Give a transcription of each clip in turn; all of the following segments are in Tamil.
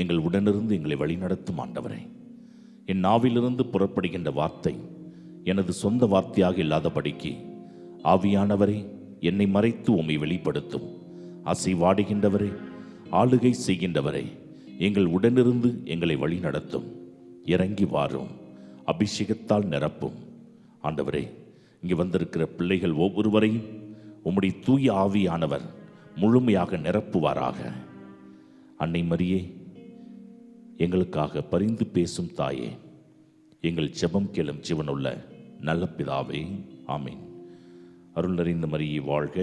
எங்கள் உடனிருந்து எங்களை வழிநடத்தும் ஆண்டவரே. என் நாவிலிருந்து புறப்படுகின்ற வார்த்தை எனது சொந்த வார்த்தையாக இல்லாதபடிக்கு ஆவியானவரே என்னை மறைத்து உம்மை வெளிப்படுத்தும். அசைவாடுகின்றவரே, ஆளுகை செய்கின்றவரே, எங்கள் உடனிருந்து எங்களை வழிநடத்தும். இறங்கி வாரும், அபிஷேகத்தால் நிரப்பும். ஆண்டவரே, இங்கே வந்திருக்கிற பிள்ளைகள் ஒவ்வொருவரையும் உம்முடைய தூய ஆவியானவர் முழுமையாக நிரப்புவாராக. அன்னை மரியே, எங்களுக்காக பரிந்து பேசும் தாயே, எங்கள் ஜெபம் கேளும் ஜீவனுள்ள நல்ல பிதாவே, ஆமீன். அருள் நிறைந்த மரியே வாழ்க.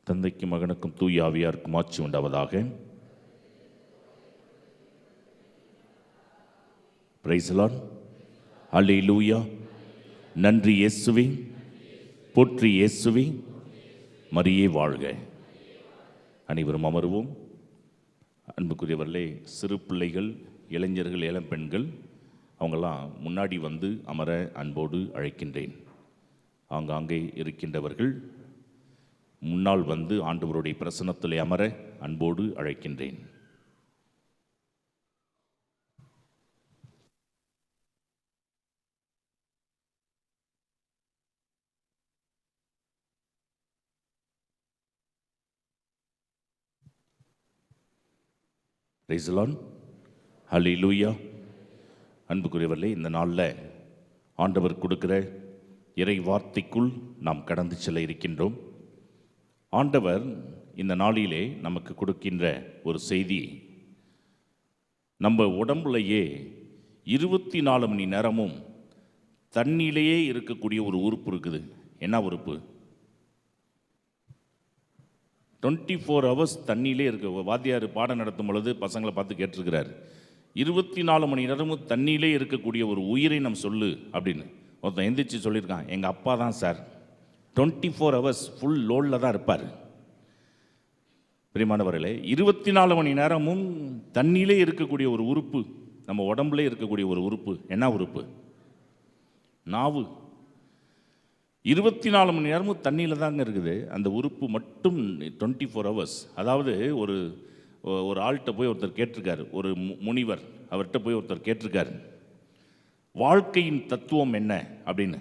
தந்தைக்கும் மகனுக்கும் தூய ஆவியாருக்கும் ஆட்சி உண்டாவதாக. Praise the Lord. அல்லேலூயா. நன்றி இயேசுவே, போற்றி இயேசுவே, மரியே வாழ்க. அனைவரும் அமருவோம். அன்புக்குரியவர்களே, சிறு பிள்ளைகள், இளைஞர்கள், இளம் பெண்கள் அவங்கெல்லாம் முன்னாடி வந்து அமர அன்போடு அழைக்கின்றேன். ஆங்காங்கே இருக்கின்றவர்கள் முன்னால் வந்து ஆண்டவருடைய பிரசன்னத்தில் அமர அன்போடு அழைக்கின்றேன். Praise the Lord. ஹல்லேலூயா. அன்புக்குரியவர்களே, இந்த நாளில் ஆண்டவர் கொடுக்கிற இறை வார்த்தைக்குள் நாம் கடந்து செல்ல இருக்கின்றோம். ஆண்டவர் இந்த நாளிலே நமக்கு கொடுக்கின்ற ஒரு செய்தி, நம்ம உடம்புலையே 24 மணி நேரமும் தண்ணியிலேயே இருக்கக்கூடிய ஒரு உறுப்பு இருக்குது. என்ன உறுப்பு? 24 hours தண்ணியிலே இருக்க. வாத்தியார் பாடம் நடத்தும் பொழுது பசங்களை பார்த்து கேட்டிருக்கிறார், 24 மணி நேரமும் தண்ணியிலே இருக்கக்கூடிய ஒரு உயிரை நம்ம சொல்லு அப்படின்னு. ஒருத்தன் எந்திரிச்சு சொல்லியிருக்கான், எங்கள் அப்பா தான் சார், 24 hours ஃபுல் லோடில் தான் இருப்பார். பிரியமானவர்களே, 24 மணி நேரமும் தண்ணியிலே இருக்கக்கூடிய ஒரு உறுப்பு, நம்ம உடம்புலே இருக்கக்கூடிய ஒரு உறுப்பு. என்ன உறுப்பு? நாவு. 24 மணி நேரமும் தண்ணியில் தாங்க இருக்குது. அந்த உறுப்பு மட்டும் 24 hours. அதாவது ஒரு ஆள்கிட்ட போய் ஒருத்தர் கேட்டிருக்காரு, ஒரு முனிவர் அவர்கிட்ட போய் ஒருத்தர் கேட்டிருக்காரு, வாழ்க்கையின் தத்துவம் என்ன அப்படின்னு.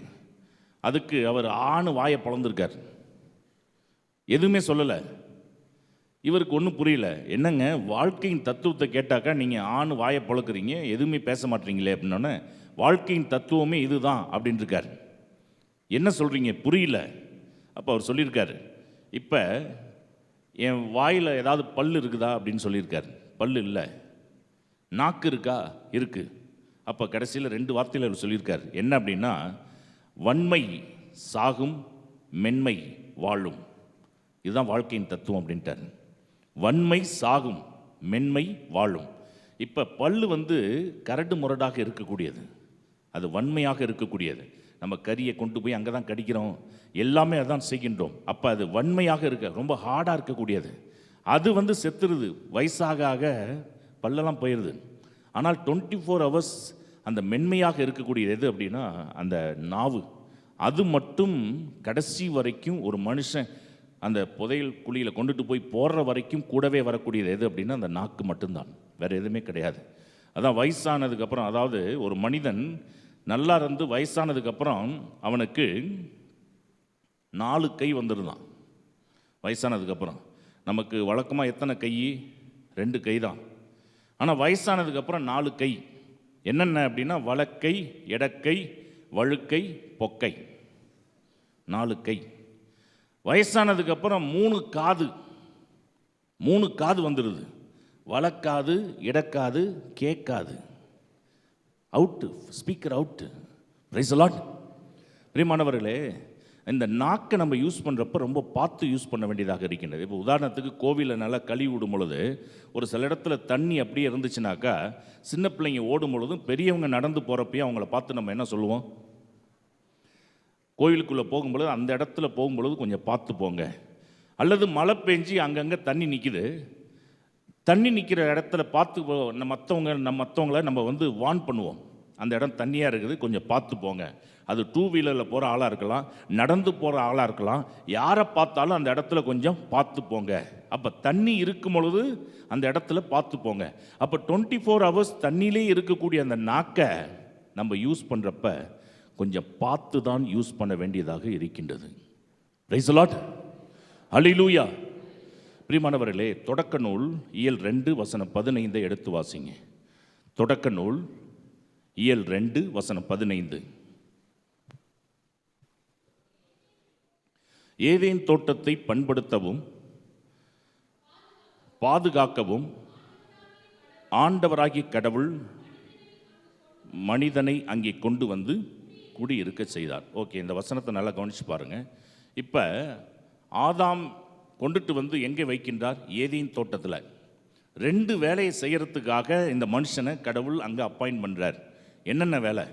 அதுக்கு அவர் ஆணு வாயை பிளந்திருக்கார், எதுவுமே சொல்லலை. இவருக்கு ஒன்றும் புரியல. என்னங்க வாழ்க்கையின் தத்துவத்தை கேட்டாக்கா நீங்கள் ஆணு வாயை பழக்கிறீங்க, எதுவுமே பேச மாட்டீங்களே அப்படின்னோடனே, வாழ்க்கையின் தத்துவமே இதுதான் அப்படின்னு இருக்கார். என்ன சொல்கிறீங்க, புரியல. அப்போ அவர் சொல்லியிருக்காரு, இப்போ என் வாயில் ஏதாவது பல் இருக்குதா அப்படின்னு சொல்லியிருக்காரு. பல் இல்லை. நாக்கு இருக்கா? இருக்குது. அப்போ கடைசியில் 2 வார்த்தையில் அவர் சொல்லியிருக்கார். என்ன அப்படின்னா, வன்மை சாகும், மென்மை வாழும். இதுதான் வாழ்க்கையின் தத்துவம் அப்படின்ட்டார். வன்மை சாகும், மென்மை வாழும். இப்போ பல்லு கரடு முரடாக இருக்கக்கூடியது, அது வன்மையாக இருக்கக்கூடியது. நம்ம கறியை கொண்டு போய் அங்கே தான் கடிக்கிறோம், எல்லாமே அதான் செய்கின்றோம். அப்போ அது வன்மையாக இருக்க, ரொம்ப ஹார்டாக இருக்கக்கூடியது. அது செத்துருது, வயசாக ஆக பல்லெல்லாம் போயிடுது. ஆனால் 24 hours அந்த மென்மையாக இருக்கக்கூடியது எது அப்படின்னா அந்த நாவு. அது மட்டும் கடைசி வரைக்கும் ஒரு மனுஷன் அந்த புதையல் குழியில் கொண்டுட்டு போய் போடுற வரைக்கும் கூடவே வரக்கூடியது எது அப்படின்னா அந்த நாக்கு மட்டும்தான், வேறு எதுவுமே கிடையாது. அதான் வயசானதுக்கப்புறம், அதாவது ஒரு மனிதன் நல்லா இருந்து வயசானதுக்கப்புறம் அவனுக்கு 4 கை வந்துடுதான். வயசானதுக்கப்புறம் நமக்கு வழக்கமாக எத்தனை கை? 2 கை தான். ஆனால் வயசானதுக்கப்புறம் 4 கை. என்னென்ன அப்படின்னா வலக்கை, எடக்கை, வழுக்கை, பொக்கை, 4 கை. வயசானதுக்கப்புறம் 3 காது. 3 காது வந்துடுது. வலக்காது, இடக்காது, கேட்காது. Out, speaker out. Price the Lord. பிரியமானவர்களே, இந்த நாக்கை நம்ம யூஸ் பண்ணுறப்ப ரொம்ப பார்த்து யூஸ் பண்ண வேண்டியதாக இருக்கின்றது. இப்போ உதாரணத்துக்கு கோவிலில் நல்லா கழுவி விடும் பொழுது ஒரு சில இடத்துல தண்ணி அப்படியே இருந்துச்சுனாக்கா, சின்ன பிள்ளைங்க ஓடும் பொழுதும் பெரியவங்க நடந்து போகிறப்பையும் அவங்கள பார்த்து நம்ம என்ன சொல்லுவோம்? கோவிலுக்குள்ளே போகும்பொழுது அந்த இடத்துல போகும்பொழுது கொஞ்சம் பார்த்து போங்க. அல்லது மழை பெஞ்சு அங்கங்கே தண்ணி நிற்கிது, தண்ணி நிற்கிற இடத்துல பார்த்து மற்றவங்கள நம்ம வந்து வார்ன் பண்ணுவோம். அந்த இடம் தண்ணியாக இருக்குது, கொஞ்சம் பார்த்து போங்க. அது 2 வீலரில் போகிற ஆளாக இருக்கலாம், நடந்து போகிற ஆளாக இருக்கலாம், யாரை பார்த்தாலும் அந்த இடத்துல கொஞ்சம் பார்த்து போங்க. அப்போ தண்ணி இருக்கும் பொழுது அந்த இடத்துல பார்த்து போங்க. அப்போ 24 hours தண்ணியிலே இருக்கக்கூடிய அந்த நாக்கை நம்ம யூஸ் பண்ணுறப்ப கொஞ்சம் பார்த்து தான் யூஸ் பண்ண வேண்டியதாக இருக்கின்றது. பிரைஸ் தி லார்ட், ஹல்லேலூயா. பிரியமானவர்களே, தொடக்க நூல் இயல் 2:15 எடுத்து வாசிங்க. தொடக்க நூல் இயல் 2:15. ஏதேன் தோட்டத்தை பண்படுத்தவும் பாதுகாக்கவும் ஆண்டவராகிய கடவுள் மனிதனை அங்கே கொண்டு வந்து குடியிருக்க செய்தார். ஓகே, இந்த வசனத்தை நல்லா கவனிச்சு பாருங்க. இப்போ ஆதாம் கொண்டுட்டு வந்து எங்கே வைக்கின்றார்? ஏதேன் தோட்டத்தில். 2 வேலையை செய்யறதுக்காக இந்த மனுஷனை கடவுள் அங்கே அப்பாயிண்ட் பண்ணுறார். என்னென்ன வேலை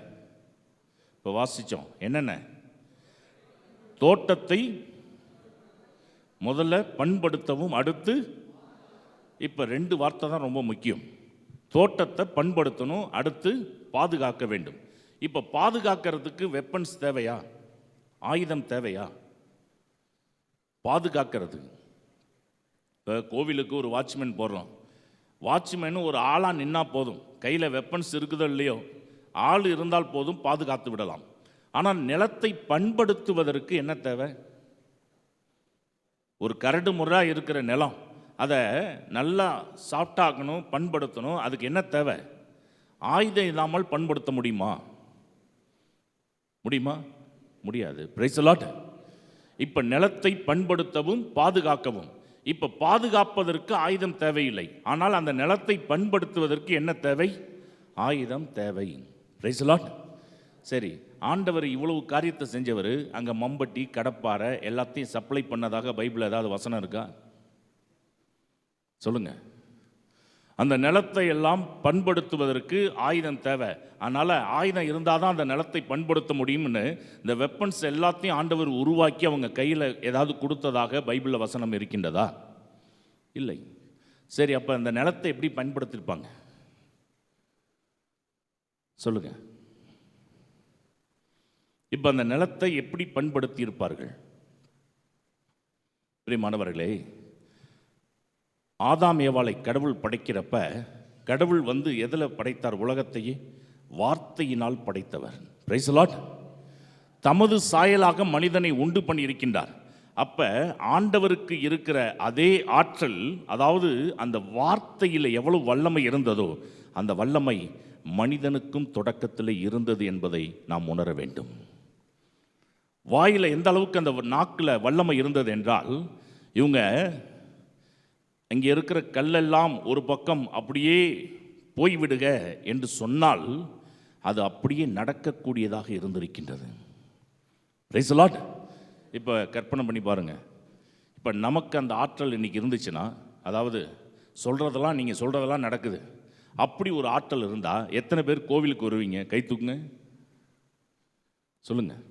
இப்போ வாசித்தோம்? என்னென்ன? தோட்டத்தை முதல்ல பண்படுத்தவும், அடுத்து இப்போ 2 வார்த்தை தான் ரொம்ப முக்கியம். தோட்டத்தை பண்படுத்தணும், அடுத்து பாதுகாக்க வேண்டும். இப்போ பாதுகாக்கிறதுக்கு வெப்பன்ஸ் தேவையா? ஆயுதம் தேவையா? பாதுகாக்கிறது. இப்போ கோவிலுக்கு ஒரு வாட்ச்மேன் போடுறோம். வாட்ச்மேனு ஒரு ஆளாக நின்னா போதும், கையில் வெப்பன்ஸ் இருக்குதோ இல்லையோ, ஆள் இருந்தால் போதும், பாதுகாத்து விடலாம். ஆனால் நிலத்தை பண்படுத்துவதற்கு என்ன தேவை? ஒரு கரடு முறையாக இருக்கிற நிலம், அதை நல்லா சாஃப்டாகணும், பண்படுத்தணும். அதுக்கு என்ன தேவை? ஆயுதம் இல்லாமல் பண்படுத்த முடியுமா? முடியாது. Price the Lord. இப்போ நிலத்தை பண்படுத்தவும் பாதுகாக்கவும். இப்போ பாதுகாப்பதற்கு ஆயுதம் தேவையில்லை, ஆனால் அந்த நிலத்தை பண்படுத்துவதற்கு என்ன தேவை? ஆயுதம் தேவை. Price the Lord. சரி, ஆண்டவர் இவ்வளவு காரியத்தை செஞ்சவர், அங்கே மம்பட்டி கடப்பாறை எல்லாத்தையும் சப்ளை பண்ணதாக பைபிள் ஏதாவது வசனம் இருக்கா? சொல்லுங்க. அந்த நிலத்தை எல்லாம் பண்படுத்துவதற்கு ஆயுதம் தேவை. அதனால் ஆயுதம் இருந்தால் தான் அந்த நிலத்தை பண்படுத்த முடியும்னு இந்த வெப்பன்ஸ் எல்லாத்தையும் ஆண்டவர் உருவாக்கி அவங்க கையில் ஏதாவது கொடுத்ததாக பைபிளில் வசனம் இருக்கின்றதா? இல்லை. சரி, அப்போ அந்த நிலத்தை எப்படி பயன்படுத்தியிருப்பாங்க? சொல்லுங்க. இப்போ அந்த நிலத்தை எப்படி பண்படுத்தி இருப்பார்கள்? பிரியமானவர்களே, ஆதாம் ஏவாளை கடவுள் படைக்கிறப்ப கடவுள் வந்து எதில் படைத்தார்? உலகத்தையே வார்த்தையினால் படைத்தவர். Price the Lord. தமது சாயலாக மனிதனை உண்டு பண்ணி இருக்கின்றார். அப்போ ஆண்டவருக்கு இருக்கிற அதே ஆற்றல், அதாவது அந்த வார்த்தையில் எவ்வளவு வல்லமை இருந்ததோ அந்த வல்லமை மனிதனுக்கும் தொடக்கத்தில் இருந்தது என்பதை நாம் உணர வேண்டும். வாயில் எந்த அளவுக்கு அந்த நாக்கில் வல்லமை இருந்தது என்றால், இவங்க இங்கே இருக்கிற கல்லெல்லாம் ஒரு பக்கம் அப்படியே போய்விடுக என்று சொன்னால் அது அப்படியே நடக்கக்கூடியதாக இருந்திருக்கின்றது. Price the Lord. இப்போ கற்பனை பண்ணி பாருங்கள். இப்போ நமக்கு அந்த ஆற்றல் இன்றைக்கி இருந்துச்சுன்னா, அதாவது சொல்கிறதெல்லாம் நீங்கள் சொல்கிறதெல்லாம் நடக்குது, அப்படி ஒரு ஆற்றல் இருந்தால் எத்தனை பேர் கோவிலுக்கு வருவீங்க? கை தூக்குங்க, சொல்லுங்கள்.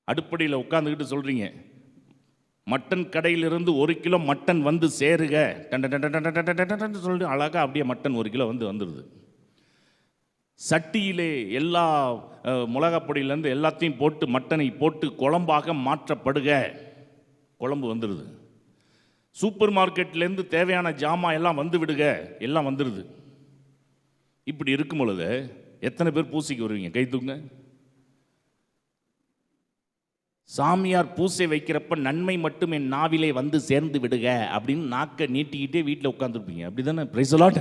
அடுப்படியில் உட்காந்துக்கிட்டு சொல்கிறீங்க, மட்டன் கடையிலிருந்து 1 கிலோ மட்டன் வந்து சேருக சொல்லி அழகாக அப்படியே மட்டன் 1 கிலோ வந்துடுது. சட்டியிலே எல்லா மிளகாப்பொடியிலேருந்து எல்லாத்தையும் போட்டு மட்டனை போட்டு குழம்பாக மாற்றப்படுக, குழம்பு வந்துடுது. சூப்பர் மார்க்கெட்லேருந்து தேவையான ஜாமான் எல்லாம் வந்து விடுக, எல்லாம் வந்துடுது. இப்படி இருக்கும் பொழுது எத்தனை பேர் பூசைக்கு வருவீங்க? கை தூங்க. சாமியார் பூசை வைக்கிறப்ப நன்மை மட்டும் என் நாவிலே வந்து சேர்ந்து விடுக அப்படின்னு நாக்கை நீட்டிக்கிட்டே வீட்டில் உட்காந்துருப்பீங்க. அப்படி தானே? பிரைஸ் தி லார்ட்,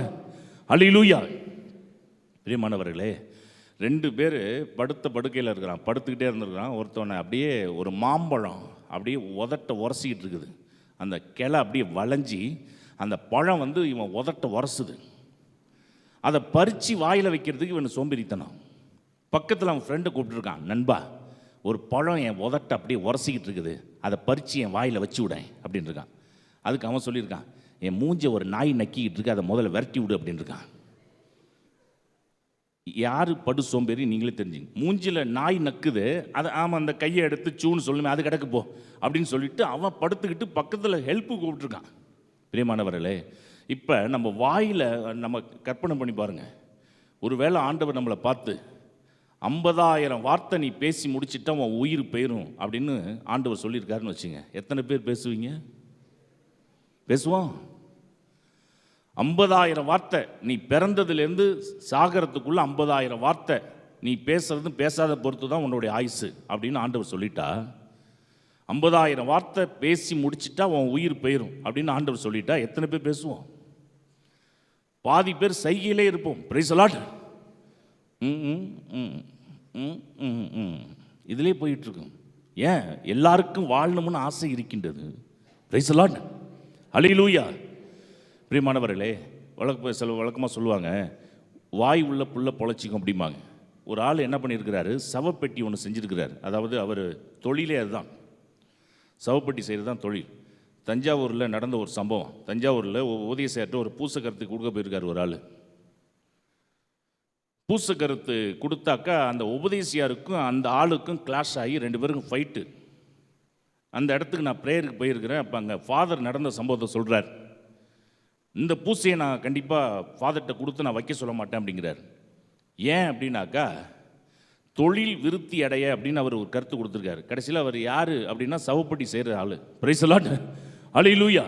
ஹல்லேலூயா. பிரியமானவர்களே, 2 பேர் படுத்த படுக்கையில் இருக்கிறான், படுத்துக்கிட்டே இருந்திருக்கிறான். ஒருத்தவனை அப்படியே ஒரு மாம்பழம் அப்படியே உதட்ட உரசிக்கிட்டு இருக்குது. அந்த கிளை அப்படியே வளைஞ்சி அந்த பழம் வந்து இவன் உதட்ட உரசுது. அதை பறித்து வாயில் வைக்கிறதுக்கு இவன் சோம்பேறித்தனம். பக்கத்தில் அவன் ஃப்ரெண்டை கூப்பிட்டுருக்கான், நண்பா ஒரு பழம் என் உதட்ட அப்படியே உரசிக்கிட்டு இருக்குது, அதை பறித்து என் வாயில் வச்சு விடேன் அப்படின்னு இருக்கான். அதுக்கு அவன் சொல்லியிருக்கான், என் மூஞ்சை ஒரு நாய் நக்கிக்கிட்டு இருக்கு, அதை முதல்ல விரட்டி விடு அப்படின்னு இருக்கான். யார் படு சோம்பேறி நீங்களே தெரிஞ்சுங்க. மூஞ்சில் நாய் நக்குது, அதை ஆமாம் அந்த கையை எடுத்து சூன்னு சொல்லுமே, அது கிடக்கு போ அப்படின்னு சொல்லிட்டு அவன் படுத்துக்கிட்டு பக்கத்தில் ஹெல்ப்பு கூப்பிட்டுருக்கான். பிரியமானவர்களே, இப்போ நம்ம வாயில் நம்ம கற்பனை பண்ணி பாருங்கள். ஒருவேளை ஆண்டவர் நம்மளை பார்த்து 50,000 வார்த்தை நீ பேசி முடிச்சிட்டா உன் உயிர் போயிடும் அப்படின்னு ஆண்டவர் சொல்லியிருக்காருன்னு வச்சுங்க. எத்தனை பேர் பேசுவீங்க? பேசுவோம். 50,000 வார்த்தை நீ பிறந்ததுலேருந்து சாகரத்துக்குள்ளே 50,000 வார்த்தை நீ பேசுறது பேசாத பொறுத்து தான் உன்னுடைய ஆயுசு அப்படின்னு ஆண்டவர் சொல்லிட்டா, 50,000 வார்த்தை பேசி முடிச்சிட்டா உன் உயிர் போயிடும் அப்படின்னு ஆண்டவர் சொல்லிட்டா எத்தனை பேர் பேசுவோம்? பாதி பேர் சைகையிலே இருப்போம். Praise the Lord. இதிலே போயிட்டுருக்கும். ஏன்? எல்லாருக்கும் வாழணும்னு ஆசை இருக்கின்றது. Praise the Lord. ஹல்லேலூயா. பிரியமானவர்களே, வழக்கமாக சொல்லுவாங்க, வாய் உள்ள புள்ள பொழைச்சிக்கும் அப்படிம்பாங்க. ஒரு ஆள் என்ன பண்ணியிருக்கிறாரு, சவப்பெட்டி ஒன்று செஞ்சுருக்கிறார். அதாவது அவர் தொழிலே அதுதான், சவப்பெட்டி செய்கிறது தான் தொழில். தஞ்சாவூரில் நடந்த ஒரு சம்பவம். தஞ்சாவூரில் உதயசேர்ட்டு ஒரு பூசக்கருத்து கொடுக்க போயிருக்கார் ஒரு ஆள். பூசக்கருத்து கொடுத்தாக்கா அந்த உபதேசியாருக்கும் அந்த ஆளுக்கும் கிளாஷ் ஆகி 2 பேருக்கும் ஃபைட்டு. அந்த இடத்துக்கு நான் ப்ரேயருக்கு போயிருக்கிறேன். அப்போ அங்கே ஃபாதர் நடந்த சம்பவத்தை சொல்கிறார். இந்த பூசையை நான் கண்டிப்பாக ஃபாதர்கிட்ட கொடுத்து நான் வைக்க சொல்ல மாட்டேன் அப்படிங்கிறார். ஏன் அப்படின்னாக்கா, தொழில் விருத்தி அடைய அப்படின்னு அவர் ஒரு கருத்து கொடுத்துருக்காரு. கடைசியில் அவர் யார் அப்படின்னா சவப்பட்டி செய்கிற ஆள். Praise the Lord. ஹல்லேலூயா.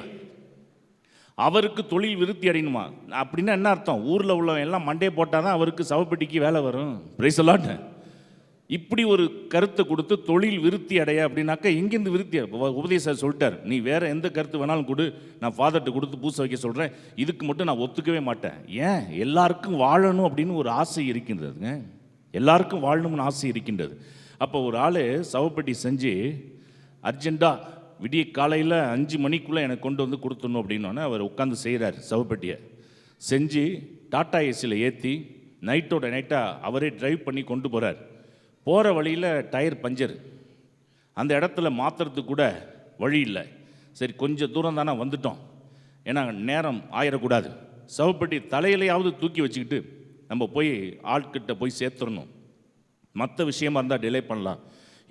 அவருக்கு தொழில் விருத்தி அடையணுமா அப்படின்னா என்ன அர்த்தம்? ஊரில் உள்ளவன் எல்லாம் மண்டே போட்டால் தான் அவருக்கு சவப்பட்டிக்கு வேலை வரும். Price the Lord. இப்படி ஒரு கருத்தை கொடுத்து தொழில் விருத்தி அடைய அப்படின்னாக்கா எங்கேருந்து விருத்தி? உபதேசர் சொல்லிட்டார், நீ வேற எந்த கருத்து வேணாலும் கொடு, நான் ஃபாதர்கிட்ட கொடுத்து பூசை வைக்க சொல்கிறேன், இதுக்கு மட்டும் நான் ஒத்துக்கவே மாட்டேன். ஏன்? எல்லாருக்கும் வாழணும் அப்படின்னு ஒரு ஆசை இருக்கின்றதுங்க. எல்லாருக்கும் வாழணும்னு ஆசை இருக்கின்றது. அப்போ ஒரு ஆள் சவப்பட்டி செஞ்சு அர்ஜெண்ட்டாக விடிய காலையில் 5 மணிக்குள்ளே எனக்கு கொண்டு வந்து கொடுத்துடணும் அப்படின்னோடனே அவர் உட்காந்து செய்கிறார். சவப்பட்டியை செஞ்சு டாட்டா ஏசியில் ஏற்றி நைட்டோட நைட்டாக அவரே டிரைவ் பண்ணி கொண்டு போகிறார். போகிற வழியில் டயர் பஞ்சர். அந்த இடத்துல மாற்றுறதுக்கு கூட வழி இல்லை. சரி, கொஞ்சம் தூரம் தானே வந்துட்டோம், ஏன்னா நேரம் ஆயிடக்கூடாது. சவப்பட்டி தலையிலையாவது தூக்கி வச்சுக்கிட்டு நம்ம போய் ஆட்கிட்ட போய் சேர்த்துடணும். மற்ற விஷயமா இருந்தால் டிலே பண்ணலாம்,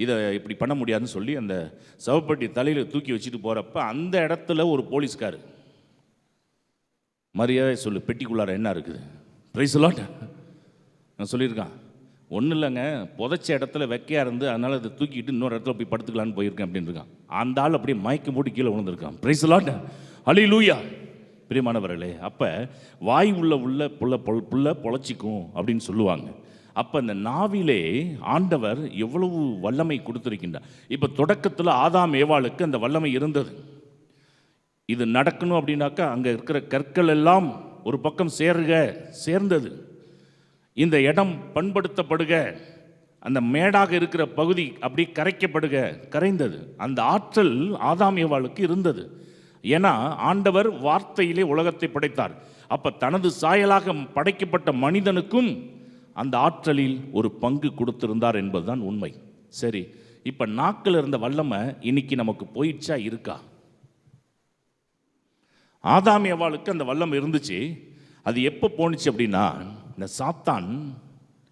இதை இப்படி பண்ண முடியாதுன்னு சொல்லி அந்த சவப்பட்டி தலையில் தூக்கி வச்சுட்டு போகிறப்ப அந்த இடத்துல ஒரு போலீஸ்கார், மரியாதை சொல்லு, பெட்டிக்குள்ளார என்ன இருக்குது? Price the Lord. நான் சொல்லியிருக்கான், ஒன்றும் இல்லைங்க, புதைச்ச இடத்துல வெக்கையாக இருந்து அதனால் அதை தூக்கிட்டு இன்னொரு இடத்துல போய் படுத்துக்கலான்னு போயிருக்கேன் அப்படின்னு இருக்கான். அந்த ஆள் அப்படியே மயக்கம் போட்டு கீழே விழுந்திருக்கான். Price the Lord. ஹல்லேலூயா. பிரியமானவர்களே, அப்போ வாய் உள்ள புள்ள பொழைச்சிக்கும் அப்படின்னு சொல்லுவாங்க. அப்போ அந்த நாவிலே ஆண்டவர் எவ்வளவு வல்லமை கொடுத்துருக்கின்றார். இப்போ தொடக்கத்தில் ஆதாம் ஏவாளுக்கு அந்த வல்லமை இருந்தது. இது நடக்கணும் அப்படின்னாக்கா அங்கே இருக்கிற கற்கள் எல்லாம் ஒரு பக்கம் சேர்ந்தது. இந்த இடம் பண்படுத்தப்படுக, அந்த மேடாக இருக்கிற பகுதி அப்படி கரைந்தது. அந்த ஆற்றல் ஆதாம் ஏவாளுக்கு இருந்தது. ஏன்னா ஆண்டவர் வார்த்தையிலே உலகத்தை படைத்தார். அப்போ தனது சாயலாக படைக்கப்பட்ட மனிதனுக்கும் அந்த ஆற்றலில் ஒரு பங்கு கொடுத்திருந்தார் என்பதுதான் உண்மை. சரி, இப்போ நாக்கில் இருந்த வல்லமை இன்னைக்கு நமக்கு போயிடுச்சா இருக்கா? ஆதாம் ஏவாளுக்கு அந்த வல்லமை இருந்துச்சு. அது எப்போ போணுச்சு அப்படின்னா, இந்த சாத்தான்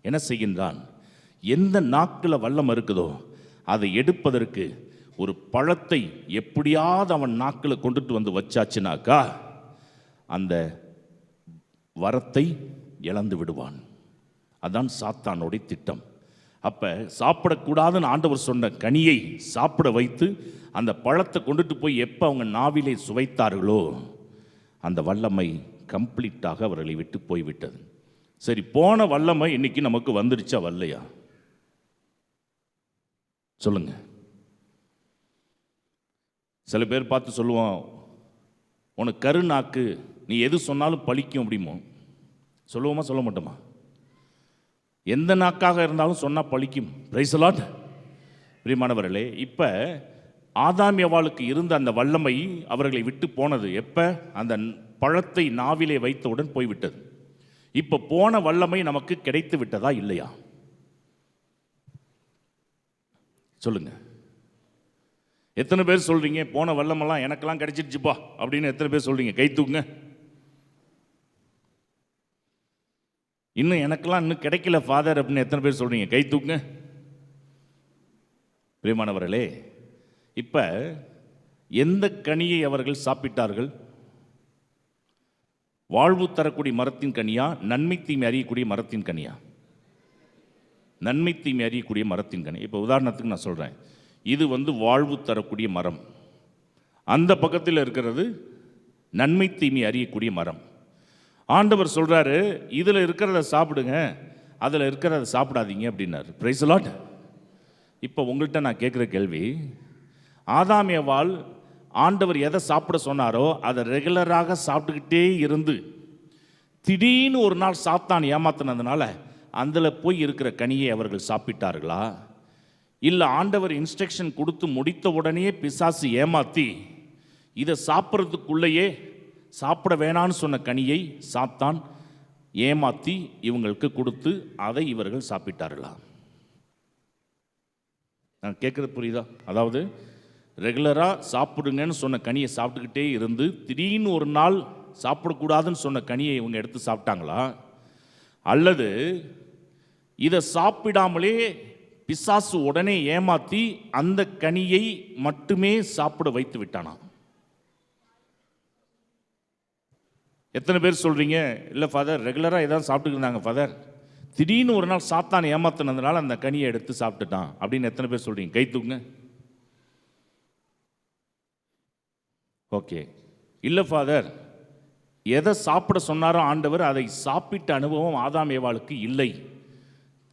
என்ன செய்கின்றான், எந்த நாக்கில் வல்லம் இருக்குதோ அதை எடுப்பதற்கு ஒரு பழத்தை எப்படியாவது அவன் நாக்கில் கொண்டுட்டு வந்து வச்சாச்சுனாக்கா அந்த வரத்தை இழந்து விடுவான். அதான் சாத்தானுடைய திட்டம். அப்போ சாப்பிடக்கூடாதுன்னு ஆண்டவர் சொன்ன கனியை சாப்பிட வைத்து அந்த பழத்தை கொண்டுட்டு போய் எப்போ அவங்க நாவிலே சுவைத்தார்களோ அந்த வல்லமை கம்ப்ளீட்டாக அவர்களை விட்டு போய்விட்டது. சரி, போன வல்லமை இன்னைக்கு நமக்கு வந்துடுச்சா வரலையா? சொல்லுங்க. சில பேர் பார்த்து சொல்லுவோம், உனக்கு கருநாக்கு, நீ எது சொன்னாலும் பழிக்கும் அப்படிமோ. சொல்லுவோமா சொல்ல மாட்டோமா? எந்த நாக்காக இருந்தாலும் சொன்னால் பழிக்கும். Praise the Lord. பிரியமானவர்களே, இப்போ ஆதாம் ஏவாளுக்கு இருந்த அந்த வல்லமை அவர்களை விட்டு போனது எப்போ? அந்த பழத்தை நாவிலே வைத்தவுடன் போய்விட்டது. இப்போ போன வல்லமை நமக்கு கிடைத்து விட்டதா இல்லையா? சொல்லுங்க. எத்தனை பேர் சொல்றீங்க போன வல்லமெல்லாம் எனக்கெல்லாம் கிடைச்சிருச்சுப்பா அப்படின்னு? எத்தனை பேர் சொல்றீங்க? கை தூக்குங்க. இன்னும் எனக்கெல்லாம் இன்னும் கிடைக்கல ஃபாதர் அப்படின்னு எத்தனை பேர் சொல்றீங்க? கை தூக்குங்க. பிரியமானவர்களே, இப்போ எந்த கனியை அவர்கள் சாப்பிட்டார்கள்? வாழ்வு தரக்கூடிய மரத்தின் கனியா, நன்மை தீமை அறியக்கூடிய மரத்தின் கனியா? நன்மை தீமை அறியக்கூடிய மரத்தின் கனி. இப்போ உதாரணத்துக்கு நான் சொல்கிறேன், இது வாழ்வு தரக்கூடிய மரம், அந்த பக்கத்தில் இருக்கிறது நன்மை தீமை அறியக்கூடிய மரம். ஆண்டவர் சொல்கிறாரு, இதில் இருக்கிறத சாப்பிடுங்க, அதில் இருக்கிறத சாப்பிடாதீங்க அப்படின்னாரு. Price the Lord. இப்போ உங்கள்கிட்ட நான் கேட்குற கேள்வி, ஆதாம் ஏவாள் ஆண்டவர் எதை சாப்பிட சொன்னாரோ அதை ரெகுலராக சாப்பிட்டுக்கிட்டே இருந்து திடீர்னு ஒரு நாள் சாத்தான் ஏமாத்தினதுனால அதில் போய் இருக்கிற கனியை அவர்கள் சாப்பிட்டார்களா? இல்லை ஆண்டவர் இன்ஸ்ட்ரக்ஷன் கொடுத்து முடித்த உடனே பிசாசு ஏமாற்றி இதை சாப்பிட்றதுக்குள்ளேயே சாப்பிட வேணான்னு சொன்ன கனியை சாத்தான் ஏமாற்றி இவங்களுக்கு கொடுத்து அதை இவர்கள் சாப்பிட்டார்களா? நான் கேட்குறது புரியுதா? அதாவது ரெகுலராக சாப்பிடுங்கன்னு சொன்ன கனியை சாப்பிட்டுக்கிட்டே இருந்து திடீர்னு ஒரு நாள் சாப்பிடக்கூடாதுன்னு சொன்ன கனியை இவங்க எடுத்து சாப்பிட்டாங்களா? அல்லது இதை சாப்பிடாமலே பிசாசு உடனே ஏமாற்றி அந்த கனியை மட்டுமே சாப்பிட வைத்து விட்டானா? எத்தனை பேர் சொல்கிறீங்க, இல்லை ஃபாதர் ரெகுலராக இதான் சாப்பிட்டுக்கிட்டு இருந்தாங்க ஃபாதர், திடீர்னு ஒரு நாள் சாத்தான் ஏமாத்தினதுனால அந்த கனியை எடுத்து சாப்பிட்டுட்டான் அப்படின்னு எத்தனை பேர் சொல்கிறீங்க? கை தூக்குங்க. ஓகே. இல்லை ஃபாதர், எதை சாப்பிட சொன்னாரோ ஆண்டவர் அதை சாப்பிட்ட அனுபவம் ஆதாம் ஏவாளுக்கு இல்லை,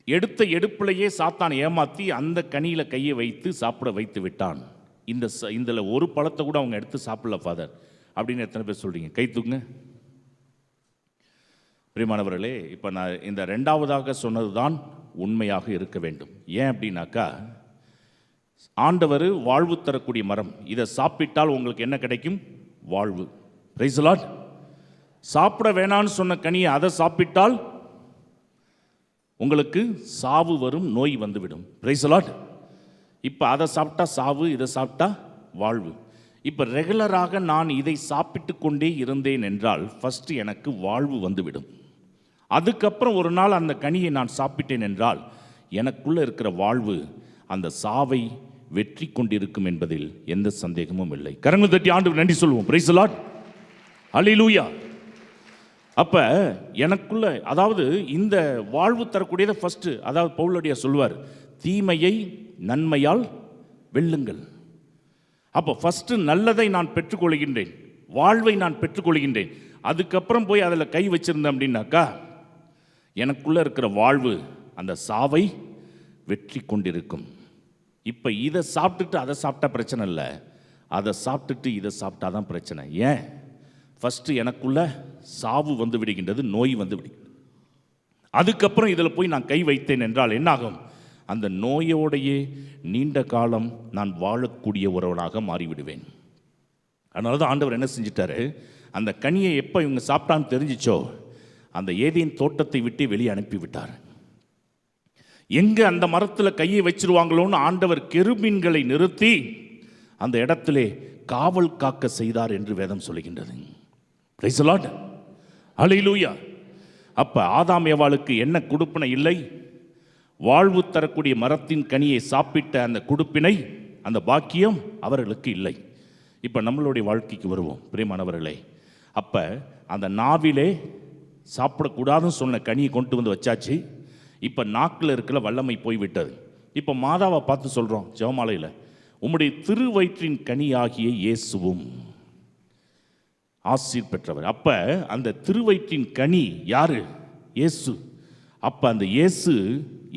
எடுத்த எடுப்பிலேயே சாத்தான் ஏமாற்றி அந்த கனியில் கையை வைத்து சாப்பிட வைத்து விட்டான், இதில் ஒரு பழத்தை கூட அவங்க எடுத்து சாப்பிடல ஃபாதர் அப்படின்னு எத்தனை பேர் சொல்கிறீங்க? கை தூக்குங்க. பிரியமானவர்களே, இப்போ நான் இந்த ரெண்டாவதாக சொன்னது தான் உண்மையாக இருக்க வேண்டும். ஏன் அப்படின்னாக்கா, ஆண்டவர் வாழ்வு தரக்கூடிய மரம், இதை சாப்பிட்டால் உங்களுக்கு என்ன கிடைக்கும்? வாழ்வு. Price the Lord. சாப்பிட வேணான்னு சொன்ன கனியை அதை சாப்பிட்டால் உங்களுக்கு சாவு வரும், நோய் வந்துவிடும். Price the Lord. இப்போ அதை சாப்பிட்டா சாவு, இதை சாப்பிட்டா வாழ்வு. இப்போ ரெகுலராக நான் இதை சாப்பிட்டு கொண்டே இருந்தேன் என்றால் ஃபஸ்ட்டு எனக்கு வாழ்வு வந்துவிடும். அதுக்கப்புறம் ஒரு நாள் அந்த கனியை நான் சாப்பிட்டேன் என்றால் எனக்குள்ளே இருக்கிற வாழ்வு அந்த சாவை வெற்றி கொண்டிருக்கும் என்பதில் எந்த சந்தேகமும் இல்லை. கரங்களை தட்டி ஆண்டவருக்கு நன்றி சொல்லுவோம். Praise the Lord. ஹல்லேலூயா. அப்போ எனக்குள்ள, அதாவது இந்த வாழ்வு தரக்கூடியதை ஃபஸ்ட்டு, அதாவது பவுலடியா சொல்லுவார், தீமையை நன்மையால் வெல்லுங்கள். அப்போ ஃபஸ்ட்டு நல்லதை நான் பெற்றுக்கொள்கின்றேன், வாழ்வை நான் பெற்றுக்கொள்கின்றேன். அதுக்கப்புறம் போய் அதில் கை வச்சிருந்தேன் அப்படின்னாக்கா எனக்குள்ளே இருக்கிற வாழ்வு அந்த சாவை வெற்றி கொண்டிருக்கும். இப்போ இதை சாப்பிட்டுட்டு அதை சாப்பிட்டா பிரச்சனை இல்லை, அதை சாப்பிட்டுட்டு இதை சாப்பிட்டா தான் பிரச்சனை. ஏன்? ஃபஸ்ட்டு எனக்குள்ள சாவு வந்து விடுகின்றது, நோய் வந்து விடுகின்றது. அதுக்கப்புறம் இதில் போய் நான் கை வைத்தேன் என்றால் என்னாகும்? அந்த நோயோடையே நீண்ட காலம் நான் வாழக்கூடிய ஒருவனாக மாறிவிடுவேன். அதனால தான் ஆண்டவர் என்ன செஞ்சிட்டாரு, அந்த கனியை எப்போ இவங்க சாப்பிட்டான்னு தெரிஞ்சிச்சோ அந்த ஏதேன் தோட்டத்தை விட்டு வெளியே அனுப்பிவிட்டார். எங்கே அந்த மரத்தில் கையை வச்சிருவாங்களோன்னு ஆண்டவர் கெருபீன்களை நிறுத்தி அந்த இடத்திலே காவல் காக்க செய்தார் என்று வேதம் சொல்லுகின்றது. Praise the Lord. ஹல்லேலூயா. அப்போ ஆதாம் ஏவாளுக்கு என்ன கொடுப்பினை இல்லை? வாழ்வு தரக்கூடிய மரத்தின் கனியை சாப்பிட்ட அந்த கொடுப்பினை, அந்த பாக்கியம் அவர்களுக்கு இல்லை. இப்போ நம்மளுடைய வாழ்க்கைக்கு வருவோம் பிரியமானவர்களே. அப்போ அந்த நாவிலே சாப்பிடக்கூடாதுன்னு சொன்ன கனியை கொண்டு வந்து வச்சாச்சு. இப்போ நாக்கில் இருக்கிற வல்லமை போய்விட்டது. இப்போ மாதாவை பார்த்து சொல்கிறோம் ஜெபமாலையில், உம்முடைய திருவயிற்றின் கனியாகிய இயேசுவும் ஆசீர் பெற்றவர். அப்போ அந்த திருவயிற்றின் கனி யாரு? இயேசு. அப்போ அந்த இயேசு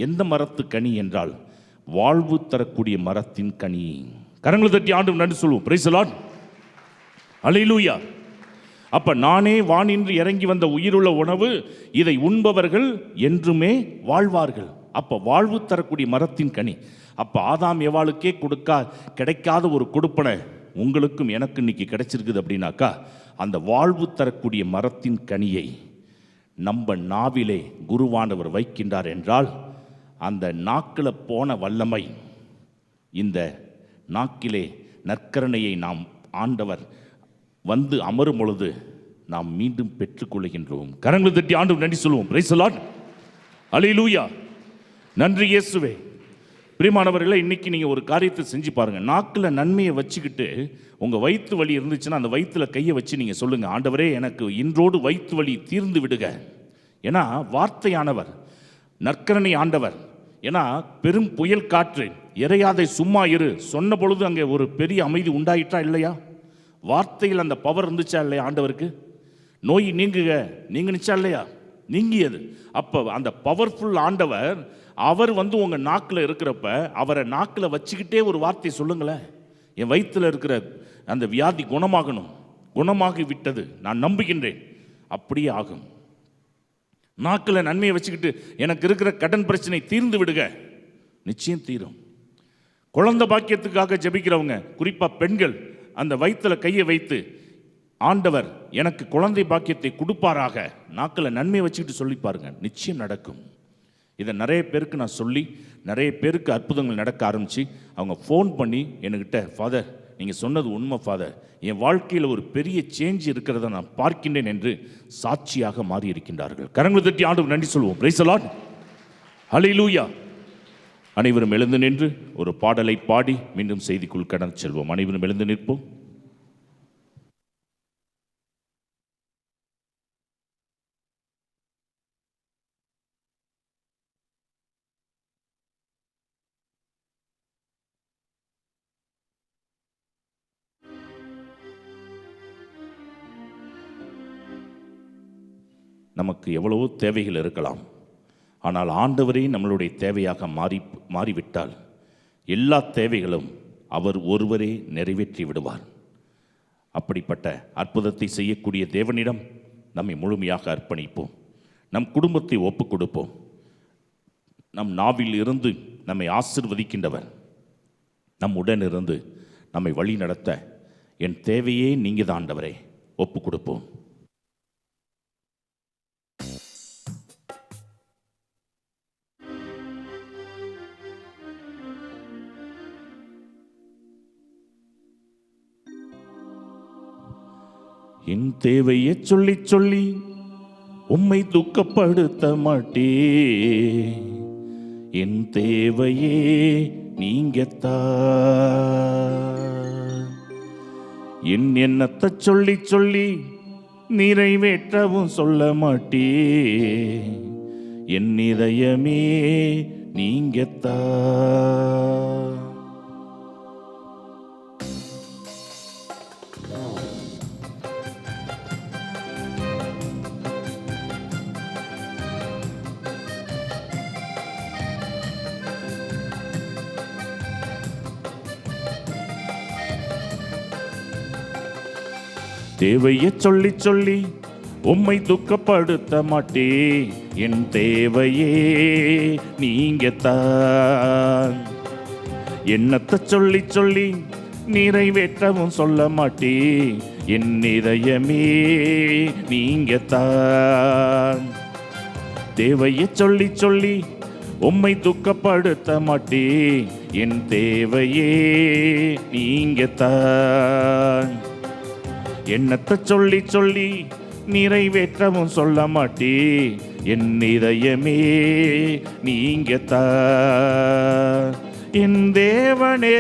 எந்த மரத்து கனி என்றால் வாழ்வு தரக்கூடிய மரத்தின் கனி. கரங்களை தட்டி ஆண்டவருக்கு நன்றி சொல்லுவோம். Praise the Lord. ஹல்லேலூயா. அப்ப நானே வானின்று இறங்கி வந்த உயிருள்ள உணவு, இதை உண்பவர்கள் என்றுமே வாழ்வார்கள். அப்ப வாழ்வு தரக்கூடிய மரத்தின் கனி. அப்ப ஆதாம் ஏவாளுக்கே கிடைக்காத ஒரு கொடுப்பனை உங்களுக்கும் எனக்கு இன்னைக்கு கிடைச்சிருக்குது அப்படின்னாக்கா, அந்த வாழ்வு தரக்கூடிய மரத்தின் கனியை நம்ம நாவிலே குருவானவர் வைக்கின்றார் என்றால் அந்த நாக்கில் போன வல்லமை இந்த நாக்கிலே நற்கரணையை நாம் ஆண்டவர் வந்து அமரும் பொழுது நாம் மீண்டும் பெற்றுக்கொள்கின்றோம். கரங்களை தட்டி ஆண்டவருக்கு நன்றி சொல்லுவோம். Praise the Lord. ஹல்லேலூயா. நன்றி இயேசுவே. பிரியமானவர்களே, இன்னைக்கு நீங்கள் ஒரு காரியத்தை செஞ்சு பாருங்கள். நாக்கில் நன்மையை வச்சுக்கிட்டு உங்கள் வயிற்று வலி இருந்துச்சுன்னா அந்த வயிற்றில் கையை வச்சு நீங்கள் சொல்லுங்கள், ஆண்டவரே எனக்கு இன்றோடு வயிற்று வலி தீர்ந்து விடுக. ஏன்னா வார்த்தையானவர், நற்கரணை ஆண்டவர். ஏன்னா பெரும் புயல் காற்று, இறையாதை சும்மா இரு சொன்ன பொழுது அங்கே ஒரு பெரிய அமைதி உண்டாயிட்டா இல்லையா? வார்த்தையில் அந்த பவர் இருந்துச்சா இல்லையா ஆண்டவருக்கு? நோய் நீங்குக நீங்க நிச்சா இல்லையா? நீங்கியது. அப்போ அந்த பவர்ஃபுல் ஆண்டவர் அவர் உங்கள் நாக்கில் இருக்கிறப்ப அவரை நாக்கில் வச்சுக்கிட்டே ஒரு வார்த்தை சொல்லுங்களேன், என் வயிற்றில் இருக்கிற அந்த வியாதி குணமாகணும், குணமாகி விட்டது நான் நம்புகின்றேன், அப்படியே ஆகும். நாக்கில் நன்மையை வச்சுக்கிட்டு எனக்கு இருக்கிற கடன் பிரச்சனை தீர்ந்து விடுக, நிச்சயம் தீரும். குழந்தை பாக்கியத்துக்காக ஜெபிக்கிறவங்க, குறிப்பாக பெண்கள், அந்த வயிற்றில் கையை வைத்து ஆண்டவர் எனக்கு குழந்தை பாக்கியத்தை கொடுப்பாராக நாக்கில் நன்மையை வச்சுக்கிட்டு சொல்லி பாருங்க, நிச்சயம் நடக்கும். இதை நிறைய பேருக்கு நான் சொல்லி நிறைய பேருக்கு அற்புதங்கள் நடக்க ஆரம்பித்து அவங்க ஃபோன் பண்ணி என்கிட்ட, ஃபாதர் நீங்கள் சொன்னது உண்மை ஃபாதர், என் வாழ்க்கையில் ஒரு பெரிய சேஞ்ச் இருக்கிறத நான் பார்க்கின்றேன் என்று சாட்சியாக மாறி இருக்கின்றார்கள். கரங்களை தட்டி ஆண்டவருக்கு நன்றி சொல்வோம். பிரைஸ் தி லார்ட், ஹல்லேலூயா. அனைவரும் எழுந்து நின்று ஒரு பாடலை பாடி மீண்டும் செய்திக்குள் கடந்து செல்வோம். அனைவரும் எழுந்து நிற்போம். நமக்கு எவ்வளவோ தேவைகள் இருக்கலாம், ஆனால் ஆண்டவரே நம்மளுடைய தேவையாக மாறிவிட்டால் எல்லா தேவைகளும் அவர் ஒருவரே நிறைவேற்றி விடுவார். அப்படிப்பட்ட அற்புதத்தை செய்யக்கூடிய தேவனிடம் நம்மை முழுமையாக அர்ப்பணிப்போம். நம் குடும்பத்தை ஒப்புக் கொடுப்போம். நம் நாவில் இருந்து நம்மை ஆசீர்வதிக்கின்றவர் நம் உடனிருந்து நம்மை வழி நடத்த, என் தேவையே நீங்கள் தான் ஆண்டவரே, ஒப்புக் கொடுப்போம். என் தேவையை சொல்லி சொல்லி உம்மை துக்கப்படுத்த மாட்டே, என் தேவையே நீங்கத்தான். என் எண்ணத்தை சொல்லி சொல்லி நிறைவேற்றவும் சொல்ல மாட்டே, என் இதயமே நீங்கத்தான். தேவையை சொல்லி சொல்லி உம்மை துக்கப்படுத்த மாட்டே, என் தேவையே நீங்கத்தான். எண்ணத்தை சொல்லி சொல்லி நிறைவேற்றவும் சொல்ல மாட்டே, என் இதயமே நீங்கத்தான். தேவையை சொல்லி சொல்லி உம்மை துக்கப்படுத்த மாட்டே, என் தேவையே நீங்கத்தான். எண்ணத்தை சொல்லி சொல்லி நிறைவேற்றவும் சொல்ல மாட்டே, என் இதயமே நீங்கத்தான். என் தேவனே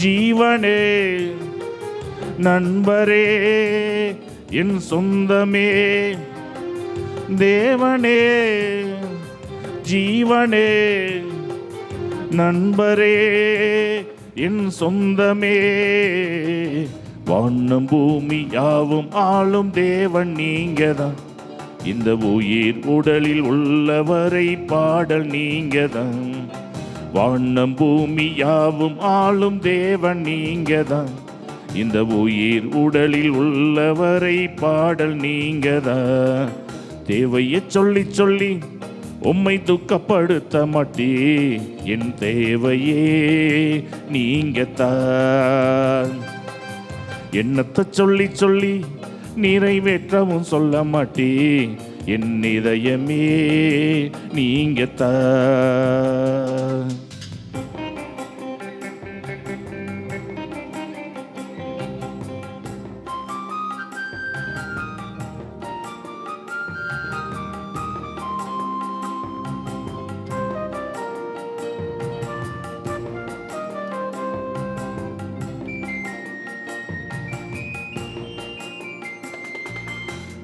ஜீவனே நண்பரே என் சொந்தமே, தேவனே ஜீவனே நண்பரே என் சொந்தமே, வானம் பூமி யாவும் ஆளும் தேவன் நீங்கதான், இந்த உயிர் உடலில் உள்ளவரை பாடல் நீங்கதான். வானம் பூமி யாவும் ஆளும் தேவன் நீங்கதான், இந்த உயிர் உடலில் உள்ளவரை பாடல் நீங்கதான். தேவையை சொல்லி சொல்லி உம்மை துக்கப்படுத்த மாட்டே, என் தேவையே நீங்கத்தான். எண்ணத்தை சொல்லி சொல்லி நிறைவேற்றவும் சொல்ல மாட்டே, என் இதயமே நீங்கத்தான்.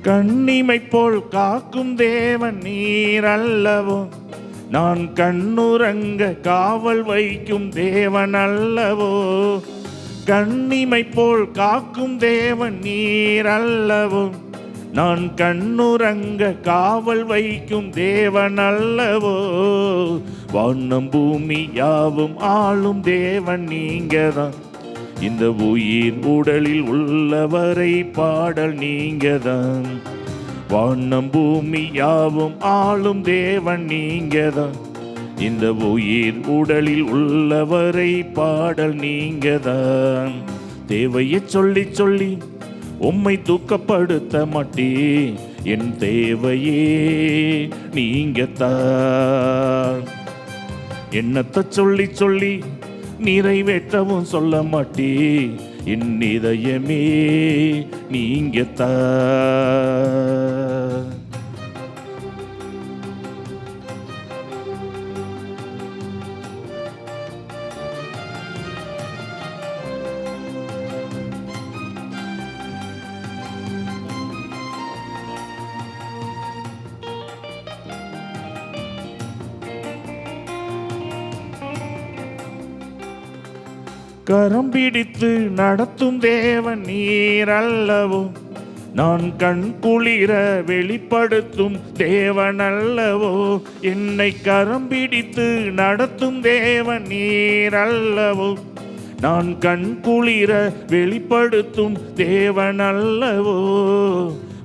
கண்ணிமை போல் காக்கும் தேவன் நீர் அல்லவோ, நான் கண்ணுறங்க காவல் வைக்கும் தேவன் அல்லவோ. கண்ணிமை போல் காக்கும் தேவன் நீர் அல்லவோ, நான் கண்ணுறங்க காவல் வைக்கும் தேவன் அல்லவோ. வானம் பூமி யாவும் ஆளும் தேவன் நீங்கதான், இந்த உயிர் உடலில் உள்ளவரை பாடல் நீங்கதான். வானம் பூமி யாவும் ஆளும் தேவன் நீங்கதான், இந்த உயிர் உடலில் உள்ளவரை பாடல் நீங்கதான். தேவையை சொல்லி சொல்லி உம்மை துக்கப்படுத்த மாட்டே, என் தேவையே நீங்கத்தான். என்னத்தை சொல்லி சொல்லி நிறைவேற்றவும் சொல்ல மாட்டே, என் இதயமே நீங்கத்தான். கரம் பிடித்து நடத்தும் தேவன் நீர் அல்லவோ, நான் கண் குளிர வெளிப்படுத்தும் தேவன் அல்லவோ. என்னை கரம் பிடித்து நடத்தும் தேவன் நீர் அல்லவோ, நான் கண் குளிர வெளிப்படுத்தும் தேவன் அல்லவோ.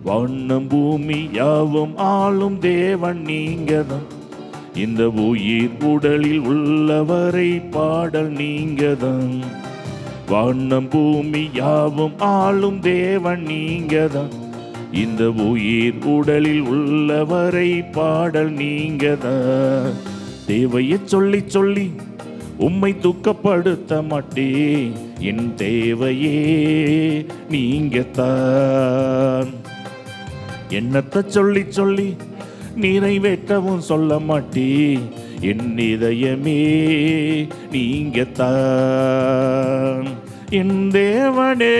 வானம் பூமி யாவும் ஆளும் தேவன் நீங்கதான், இந்த உயிர் உடலில் உள்ளவரை பாடல் நீங்கதான். வானம் பூமி யாவும் ஆளும் தேவன் நீங்கதான், இந்த உயிர் உடலில் உள்ளவரை பாடல் நீங்கதான். தேவையை சொல்லி சொல்லி உம்மை துக்கப்படுத்த மாட்டே, என் தேவையே நீங்கத்தான். என்னத்தை சொல்லி சொல்லி நிறைவேற்றவும் சொல்ல மாட்டே, என் இதயமே நீங்கத்தான். என் தேவனே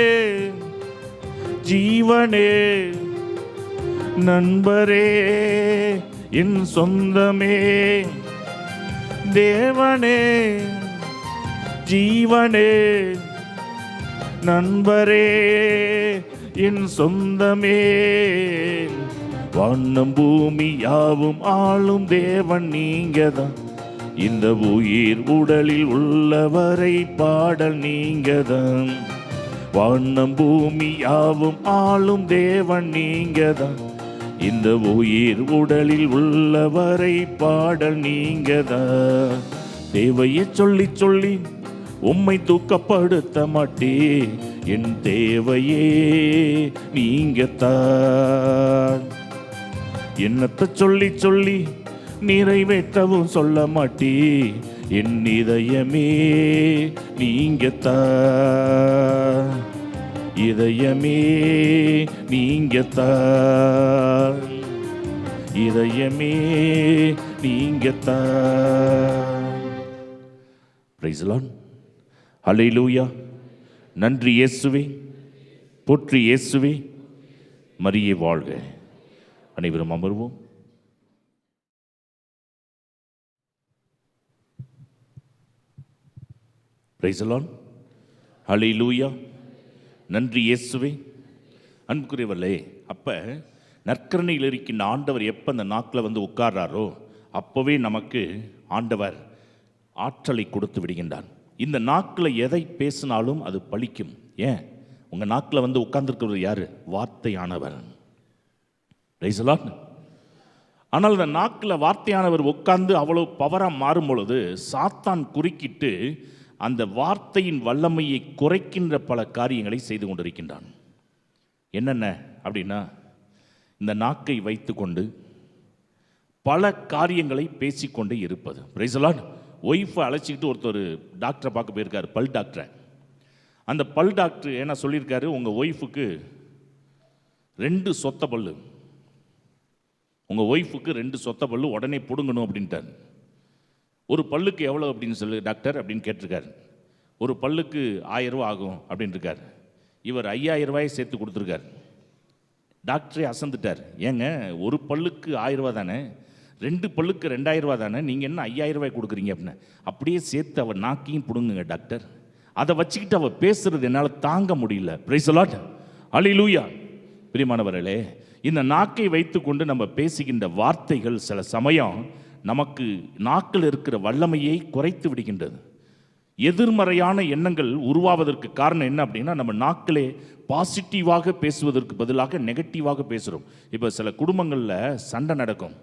ஜீவனே நண்பரே என் சொந்தமே. தேவனே ஜீவனே நண்பரே என் சொந்தமே. வானம் பூமி யாவும் ஆளும் தேவன் நீங்கதான், இந்த உயிர் உடலில் உள்ளவரை பாடல் நீங்கதான். வானம் பூமி யாவும் ஆளும் தேவன் நீங்கதான், இந்த உயிர் உடலில் உள்ளவரை பாடல் நீங்கதான். தேவையை சொல்லி சொல்லி உம்மை துக்கப்படுத்த மாட்டே, என் தேவையே நீங்கத்தான். என்னத்தை சொல்லி சொல்லி நிறைவேற்றவும் சொல்ல மாட்டே, என் இதயமே நீங்கத்தான். இதயமே நீங்கத்தான், இதயமே நீங்கத்தான். Price the Lord. ஹல்லேலூயா. நன்றி இயேசுவே, போற்றி இயேசுவே, மரியே வாழ்க. அனைவரும் அமர்வோம். Price the Lord. ஹல்லேலூயா. நன்றி இயேசுவே. அன்புக்குரியவர்களே, அப்போ நற்கருணையில் இருக்கின்ற ஆண்டவர் எப்போ அந்த நாக்கில் வந்து உட்கார்றாரோ அப்போவே நமக்கு ஆண்டவர் ஆற்றலை கொடுத்து விடுகின்றார். இந்த நாக்கில் எதை பேசினாலும் அது பலிக்கும். ஏன்? உங்கள் நாக்கில் வந்து உட்கார்ந்துருக்கிறது யார்? வார்த்தையானவர். Praise the Lord. ஆனால் இந்த நாக்கில் வார்த்தையானவர் உட்கார்ந்து அவ்வளோ பவராக மாறும் பொழுது சாத்தான் குறுக்கிட்டு அந்த வார்த்தையின் வல்லமையை குறைக்கின்ற பல காரியங்களை செய்து கொண்டிருக்கின்றான். என்னென்ன அப்படின்னா, இந்த நாக்கை வைத்து கொண்டு பல காரியங்களை பேசிக்கொண்டே இருப்பது. Price the Lord. ஒய்ஃபை அழைச்சிக்கிட்டு ஒருத்தர் டாக்டரை பார்க்க போயிருக்காரு, பல் டாக்டரை. அந்த பல் டாக்டர் என்ன சொல்லியிருக்காரு, உங்கள் ஒய்ஃபுக்கு 2 சொத்த பல்லு, உங்கள் ஒய்ஃபுக்கு 2 சொத்த பல்லு உடனே பிடுங்கணும் அப்படின்ட்டார். ஒரு பல்லுக்கு எவ்வளோ அப்படின்னு சொல்லி டாக்டர் அப்படின்னு கேட்டிருக்காரு. ஒரு பல்லுக்கு 1000 ரூபா ஆகும் அப்படின்னு இருக்கார். இவர் 5000 ரூபாயை சேர்த்து கொடுத்துருக்கார். டாக்டரே அசந்துட்டார். ஏங்க, ஒரு பல்லுக்கு 1000 ரூபா தானே, 2 பல்லுக்கு 2000 ரூபா தானே, நீங்கள் என்ன 5000 ரூபாய் கொடுக்குறீங்க அப்படின்னு. அப்படியே சேர்த்து அவள் நாக்கையும் பிடுங்குங்க டாக்டர். அதை வச்சுக்கிட்டு அவள் பேசுறது என்னால் தாங்க முடியல. பிரைஸ் தி லார்ட், அல்லேலூயா. பிரியமானவர்களே, இந்த நாக்கை வைத்துக்கொண்டு நம்ம பேசுகின்ற வார்த்தைகள் சில சமயம் நமக்கு நாக்கில் இருக்கிற வல்லமையை குறைத்து விடுகின்றது. எதிர்மறையான எண்ணங்கள் உருவாவதற்கு காரணம் என்ன அப்படின்னா, நம்ம நாக்கிலே பாசிட்டிவாக பேசுவதற்கு பதிலாக நெகட்டிவாக பேசுகிறோம். இப்போ சில குடும்பங்களில் சண்டை நடக்கும்.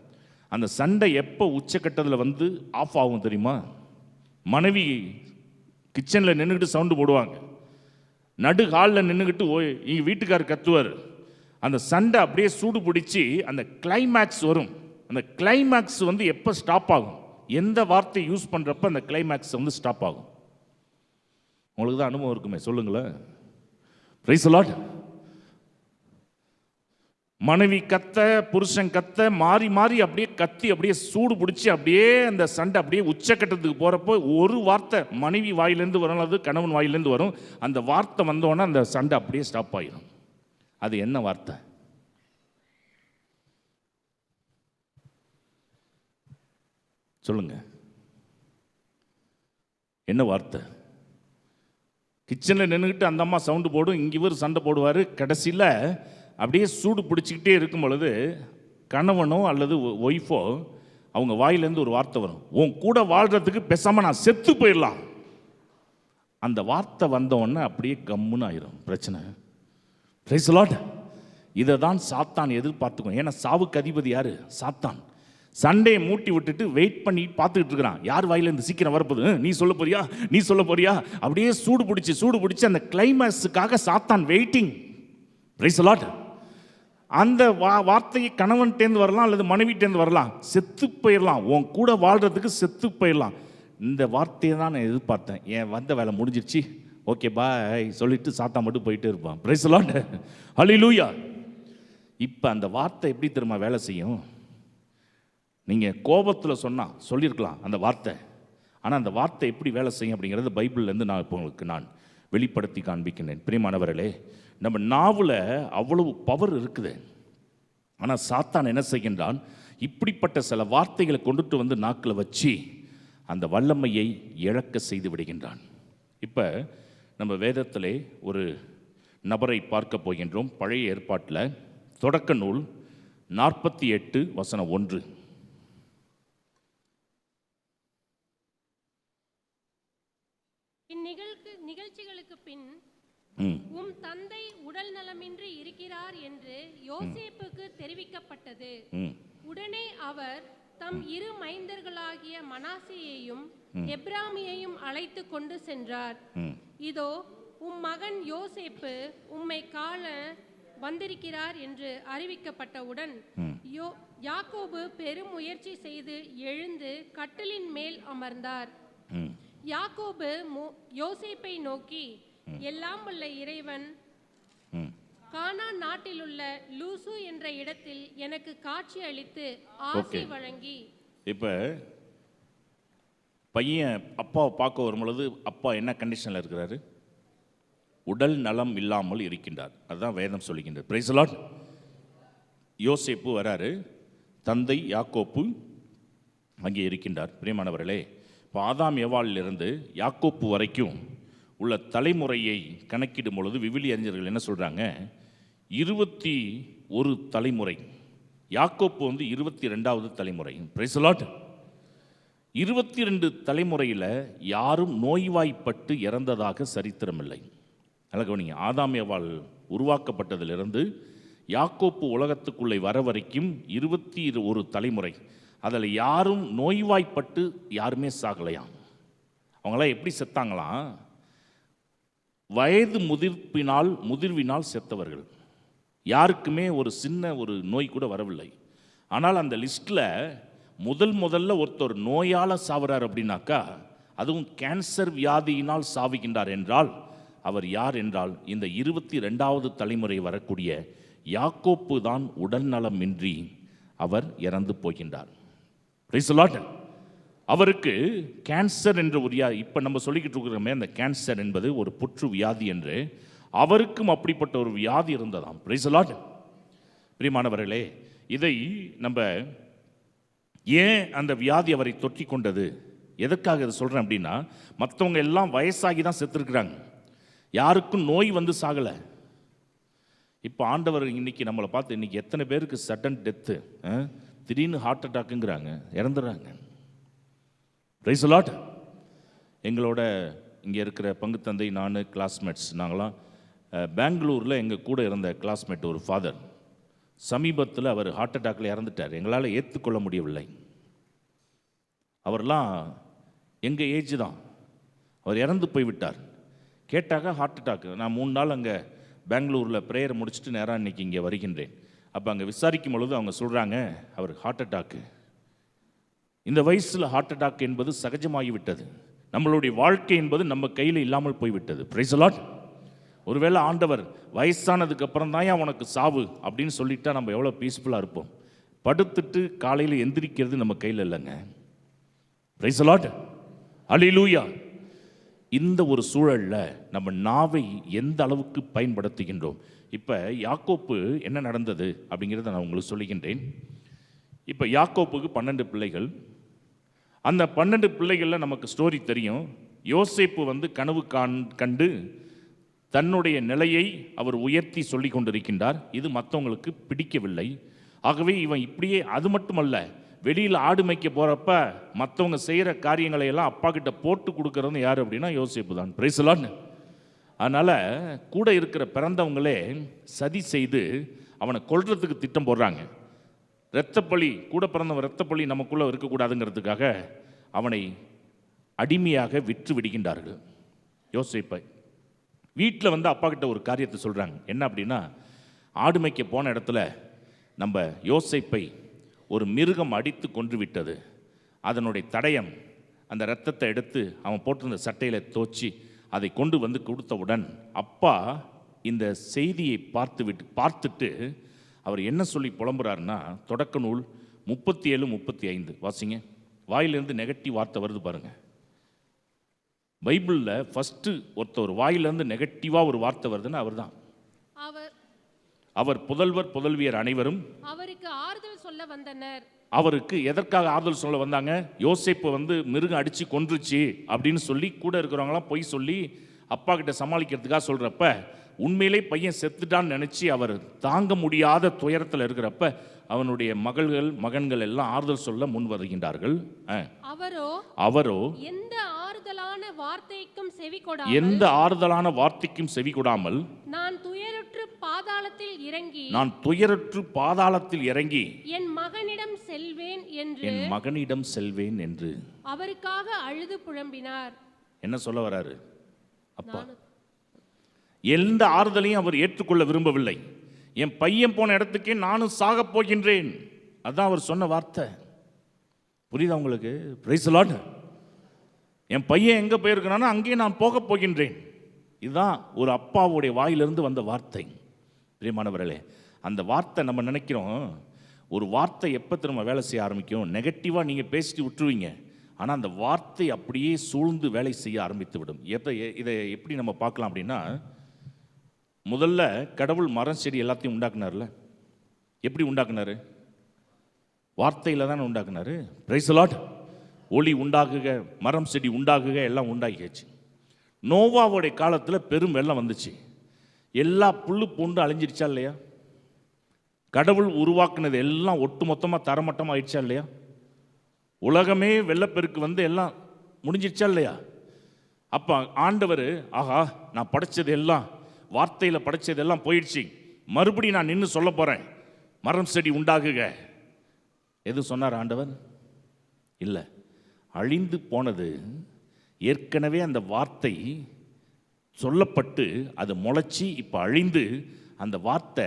அந்த சண்டை எப்போ உச்சக்கட்டத்தில் வந்து ஆஃப் ஆகும் தெரியுமா? மனைவி கிச்சனில் நின்றுக்கிட்டு சவுண்டு போடுவாங்க, நடு ஹாலில் நின்றுக்கிட்டு எங்கள் வீட்டுக்காரர் கத்துவார். அந்த சண்டை அப்படியே சூடு பிடிச்சி அந்த கிளைமேக்ஸ் வரும். அந்த கிளைமேக்ஸ் வந்து எப்போ ஸ்டாப் ஆகும்? எந்த வார்த்தை யூஸ் பண்ணுறப்ப அந்த கிளைமேக்ஸ் வந்து ஸ்டாப் ஆகும்? உங்களுக்கு தான் அனுபவம் இருக்குமே, சொல்லுங்களேன். Price the Lord. மனைவி கத்த, புருஷன் கத்த, மாறி மாறி அப்படியே கத்தி அப்படியே சூடு பிடிச்சி அப்படியே அந்த சண்டை அப்படியே உச்சக்கட்டத்துக்கு போகிறப்போ ஒரு வார்த்தை மனைவி வாயிலேருந்து வரும், அல்லது கணவன் வாயிலேருந்து வரும். அந்த வார்த்தை வந்தோடனே அந்த சண்டை அப்படியே ஸ்டாப் ஆகிடும். அது என்ன வார்த்தை? சொல்லுங்க, என்ன வார்த்தை? கிச்சனில் நின்றுக்கிட்டு அந்த அம்மா சவுண்டு போடும், இங்கே இவர் சண்டை போடுவார். கடைசியில் அப்படியே சூடு பிடிச்சிக்கிட்டே இருக்கும் பொழுது கணவனோ அல்லது ஒய்ஃபோ அவங்க வாயிலேருந்து ஒரு வார்த்தை வரும், உன் கூட வாழ்கிறதுக்கு பேசாமல் நான் செத்து போயிடலாம். அந்த வார்த்தை வந்தோடனே அப்படியே கம்முன்னு ஆயிரும் பிரச்சனை. Price the Lord. இதை தான் சாத்தான் எதிர்பார்த்துக்கும். ஏன்னா சாவுக்கு அதிபதி யாரு? சாத்தான். சண்டையை மூட்டி விட்டுட்டு வெயிட் பண்ணி பார்த்துக்கிட்டு இருக்கிறான், யார் வாயிலேருந்து சீக்கிரம் வரப்போகுது, நீ சொல்ல போறியா, நீ சொல்ல போறியா, அப்படியே சூடு பிடிச்சி அந்த கிளைமேக்ஸுக்காக சாத்தான் வெயிட்டிங். Price the Lord. அந்த வார்த்தையை கணவன்கிட்டேருந்து வரலாம் அல்லது மனைவிட்டேருந்து வரலாம், செத்து போயிடலாம், உன் கூட வாழ்கிறதுக்கு செத்து போயிடலாம். இந்த வார்த்தையை தான் நான் எதிர்பார்த்தேன். ஏன் வந்த வேலை முடிஞ்சிருச்சு, ஓகே பாய் சொல்லிட்டு சாத்தா மட்டும் போயிட்டே இருப்பான். பிரைஸ் தி லார்ட், அல்லேலூயா. இப்போ அந்த வார்த்தை எப்படி தெரியுமா வேலை செய்யும்? நீங்கள் கோபத்தில் சொல்லியிருக்கலாம் அந்த வார்த்தை, ஆனால் அந்த வார்த்தை எப்படி வேலை செய்யும் அப்படிங்கிறது பைபிள்லேருந்து நான் இப்போ உங்களுக்கு நான் வெளிப்படுத்தி காண்பிக்கிறேன். பிரியமானவர்களே, நம்ம நாவில் அவ்வளவு பவர் இருக்குது. ஆனால் சாத்தான் என்ன செய்கின்றான்? இப்படிப்பட்ட சில வார்த்தைகளை கொண்டுட்டு வந்து நாக்கில் வச்சு அந்த வல்லமையை இழக்க செய்து விடுகின்றான். இப்போ நம்ம வேதத்திலே ஒரு நபரை பார்க்க போகின்றோம். பழைய ஏற்பாட்டில் தொடக்க நூல் 48:1. நிகழ்ச்சிகளுக்கு பின் உம் தந்தை உடல் நலமின்றி இருக்கிறார் என்று யோசேப்புக்கு தெரிவிக்கப்பட்டது. உடனே அவர் தம் 2 மைந்தர்களாகிய மனாசேயையும் எப்ராமியையும் அழைத்து கொண்டு சென்றார். இதோ உம் மகன் யோசேப்பு உம்மை காண வந்திருக்கிறார் என்று அறிவிக்கப்பட்டவுடன் யாக்கோபு பெரும் முயற்சி செய்து எழுந்து கட்டிலின் மேல் அமர்ந்தார். யாக்கோபு யோசேப்பை நோக்கி, எல்லாம் வல்ல இறைவன் கானான் நாட்டிலுள்ள லூசு என்ற இடத்தில் எனக்கு காட்சி அளித்து ஆசி வழங்கி. இப்ப பையன் அப்பாவை பார்க்க வரும் பொழுது அப்பா என்ன கண்டிஷனில் இருக்கிறாரு? உடல் நலம் இல்லாமல் இருக்கின்றார். அதுதான் வேதம் சொல்லுகின்றது. Praise the Lord. யோசேப்பு வராரு, தந்தை யாக்கோப்பு அங்கே இருக்கின்றார். பிரியமானவர்களே, இப்போ ஆதாம் ஏவாளிலிருந்து யாக்கோப்பு வரைக்கும் உள்ள தலைமுறையை கணக்கிடும் பொழுது விவிலிய அறிஞர்கள் என்ன சொல்கிறாங்க? 21 தலைமுறை. யாக்கோப்பு வந்து 22வது தலைமுறை. Price the Lord. 22 தலைமுறையில் யாரும் நோய்வாய்ப்பட்டு இறந்ததாக சரித்திரமில்லை. நல்ல கவனிங்க. ஆதாம் ஏவாள் உருவாக்கப்பட்டதிலிருந்து யாக்கோப்பு உலகத்துக்குள்ளே வர வரைக்கும் 21 தலைமுறை. அதில் யாரும் நோய்வாய்ப்பட்டு யாருமே சாகலையாம். அவங்களாம் எப்படி செத்தாங்களாம்? வயது முதிர்வினால் செத்தவர்கள். யாருக்குமே ஒரு சின்ன ஒரு நோய் கூட வரவில்லை. ஆனால் அந்த லிஸ்ட்டில் முதல்ல ஒருத்தர் நோயால் சாவுறார் அப்படின்னாக்கா, அதுவும் கேன்சர் வியாதியினால் சாவுகின்றார் என்றால் அவர் யார் என்றால் இந்த 22வது தலைமுறை வரக்கூடிய யாக்கோப்பு தான் உடல் நலமின்றி அவர் இறந்து போகின்றார். Price the Lord. அவருக்கு கேன்சர் என்ற ஒரு இப்போ நம்ம சொல்லிக்கிட்டு இருக்கிறோமே, அந்த கேன்சர் என்பது ஒரு புற்று வியாதி என்று, அவருக்கும் அப்படிப்பட்ட ஒரு வியாதி இருந்ததாம். Praise the Lord. பிரியமானவர்களே, இதை நம்ம ஏன் அந்த வியாதி அவரை தொற்றி கொண்டது, எதற்காக இதை சொல்கிறேன் அப்படின்னா, மற்றவங்க எல்லாம் வயசாகி தான் செத்துருக்குறாங்க, யாருக்கும் நோய் வந்து சாகலை. இப்போ ஆண்டவர் இன்னைக்கு நம்மளை பார்த்து இன்னைக்கு எத்தனை பேருக்கு சடன் டெத்து, திடீர்னு ஹார்ட் அட்டாக்குங்கிறாங்க, இறந்துடுறாங்க. Praise the Lord. எங்களோட இங்கே இருக்கிற பங்கு தந்தை, நான், கிளாஸ்மேட்ஸ், நாங்களாம் பெங்களூரில் எங்கள் கூட இருந்த கிளாஸ்மேட் ஒரு ஃபாதர் சமீபத்தில் அவர் ஹார்ட் அட்டாக்கில் இறந்துட்டார். எங்களால் ஏற்றுக்கொள்ள முடியவில்லை. அவர்லாம் எங்கள் ஏஜ் தான், அவர் இறந்து போய்விட்டார். கேட்டாக்க ஹார்ட் அட்டாக்கு. நான் 3 நாள் அங்கே பெங்களூரில் ப்ரேயரை முடிச்சுட்டு நேராக இன்றைக்கி இங்கே வருகின்றேன். அப்போ அங்கே விசாரிக்கும் பொழுது அவங்க சொல்கிறாங்க, அவர் ஹார்ட் அட்டாக்கு. இந்த வயசில் ஹார்ட் அட்டாக் என்பது சகஜமாகிவிட்டது. நம்மளுடைய வாழ்க்கை என்பது நம்ம கையில் இல்லாமல் போய்விட்டது. Price the Lord. ஒருவேளை ஆண்டவர் வயசானதுக்கு அப்புறம் தான் உனக்கு சாவு அப்படின்னு சொல்லிட்டா நம்ம எவ்வளோ பீஸ்ஃபுல்லாக இருப்போம். படுத்துட்டு காலையில் எந்திரிக்கிறது நம்ம கையில் இல்லைங்க. Praise the Lord. அல்லேலூயா. இந்த ஒரு சூழலில் நம்ம நாவை எந்த அளவுக்கு பயன்படுத்துகின்றோம். இப்போ யாக்கோப்பு என்ன நடந்தது அப்படிங்கிறத நான் உங்களுக்கு சொல்லுகின்றேன். இப்போ யாக்கோப்புக்கு 12 பிள்ளைகள். அந்த 12 பிள்ளைகளில் நமக்கு ஸ்டோரி தெரியும். யோசேப்பு வந்து கனவு கண்டு தன்னுடைய நிலையை அவர் உயர்த்தி சொல்லி கொண்டிருக்கின்றார். இது மற்றவங்களுக்கு பிடிக்கவில்லை. ஆகவே இவன் இப்படியே, அது மட்டுமல்ல, வெளியில் ஆடு மேய்க்க போகிறப்ப மற்றவங்க செய்கிற காரியங்களை எல்லாம் அப்பா கிட்ட போட்டு கொடுக்கறது யார் அப்படின்னா யோசேப்பு தான். Price the Lord. அதனால் கூட இருக்கிற பிறந்தவங்களே சதி செய்து அவனை கொல்றதுக்கு திட்டம் போடுறாங்க. இரத்தப்பழி, கூட பிறந்தவன் இரத்தப்பழி நமக்குள்ளே இருக்கக்கூடாதுங்கிறதுக்காக அவனை அடிமையாக விற்று விடுகின்றார்கள். யோசேப்பை வீட்டில் வந்து அப்பா கிட்ட ஒரு காரியத்தை சொல்கிறாங்க. என்ன அப்படின்னா, ஆடு மேய்க்க போன இடத்துல நம்ம யோசேப்பை ஒரு மிருகம் அடித்து கொன்று விட்டது. அதனுடைய தடயம், அந்த இரத்தத்தை எடுத்து அவன் போட்டிருந்த சட்டையில் தோச்சி அதை கொண்டு வந்து கொடுத்தவுடன் அப்பா இந்த செய்தியை பார்த்துட்டு அவர் என்ன சொல்லி புலம்புறாருன்னா, தொடக்க நூல் 37-35 வாசிங்க. வாயிலிருந்து நெகட்டிவ் வார்த்தை வருது பாருங்க. பைபிளில் ஃபஸ்ட்டு ஒருத்தர் வாயிலிருந்து நெகட்டிவாக ஒரு வார்த்தை வருதுன்னா அவர் தான். அவர் புதல்வர் புதல்வியர் அனைவரும் அவருக்கு ஆறுதல் சொல்ல வந்தனர். அவருக்கு எதற்காக ஆறுதல் சொல்ல வந்தாங்க? யோசேப்பு வந்து மிருகம் அடித்து கொன்றுச்சு அப்படின்னு சொல்லி கூட இருக்கிறவங்களாம் பொய் சொல்லி அப்பா கிட்ட சமாளிக்கிறதுக்காக சொல்கிறப்ப, உண்மையிலே பையன் செத்துட்டான்னு நினச்சி அவர் தாங்க முடியாத துயரத்தில் இருக்கிறப்ப அவனுடைய மகன்கள் எல்லாம் ஆறுதல் சொல்ல முன் வருகின்றார்கள். அவரோ எந்த ஆறுதலான வார்த்தைக்கும் செவி கொடாமல் நான் துயருற்று பாதாளத்தில் இறங்கி என் மகனிடம் செல்வேன் என்று அவருக்காக அழுது புலம்பினார். என்ன சொல்ல வராரு அப்பா? எந்த ஆறுதலையும் அவர் ஏற்றுக்கொள்ள விரும்பவில்லை. என் பையன் போன இடத்துக்கே நானும் சாக போகின்றேன், அதான் அவர் சொன்ன வார்த்தை. புரியுதா உங்களுக்கு? Praise the Lord. என் பையன் எங்கே போயிருக்கிறானோ அங்கேயே நான் போக போகின்றேன். இதுதான் ஒரு அப்பாவுடைய வாயிலிருந்து வந்த வார்த்தை. பிரியமானவர்களே, அந்த வார்த்தை நம்ம நினைக்கிறோம், ஒரு வார்த்தை எப்போ திரும்ப வேலை செய்ய ஆரம்பிக்கும்? நெகட்டிவாக நீங்கள் பேசிட்டு விட்டுருவீங்க, ஆனால் அந்த வார்த்தை அப்படியே சூழ்ந்து வேலை செய்ய ஆரம்பித்து விடும். இதை எப்படி நம்ம பார்க்கலாம் அப்படின்னா, முதல்ல கடவுள் மரம் செடி எல்லாத்தையும் உண்டாக்குனார்ல. எப்படி உண்டாக்குனாரு? வார்த்தையில் தானே உண்டாக்குனாரு. Price the Lord. ஒளி உண்டாகுக, மரம் செடி உண்டாகுக, எல்லாம் உண்டாகிடுச்சு. நோவாவுடைய காலத்தில் பெரும் வெள்ளம் வந்துச்சு. எல்லா புல்லு பூண்டு அழிஞ்சிருச்சா இல்லையா? கடவுள் உருவாக்குனது எல்லாம் ஒட்டு மொத்தமாக தரமட்டமாக ஆயிடுச்சா இல்லையா? உலகமே வெள்ளப்பெருக்கு வந்து எல்லாம் முடிஞ்சிருச்சா இல்லையா? அப்போ ஆண்டவர், ஆஹா, நான் படைச்சது எல்லாம், வார்த்தையில் படைச்சதெல்லாம் போயிடுச்சு, மறுபடியும் நான் நின்று சொல்ல போகிறேன், மரம் செடி உண்டாகுக. எது சொன்னார் ஆண்டவர்? இல்லை, அழிந்து போனது ஏற்கனவே அந்த வார்த்தை சொல்லப்பட்டு அது முளைச்சி இப்போ அழிந்து அந்த வார்த்தை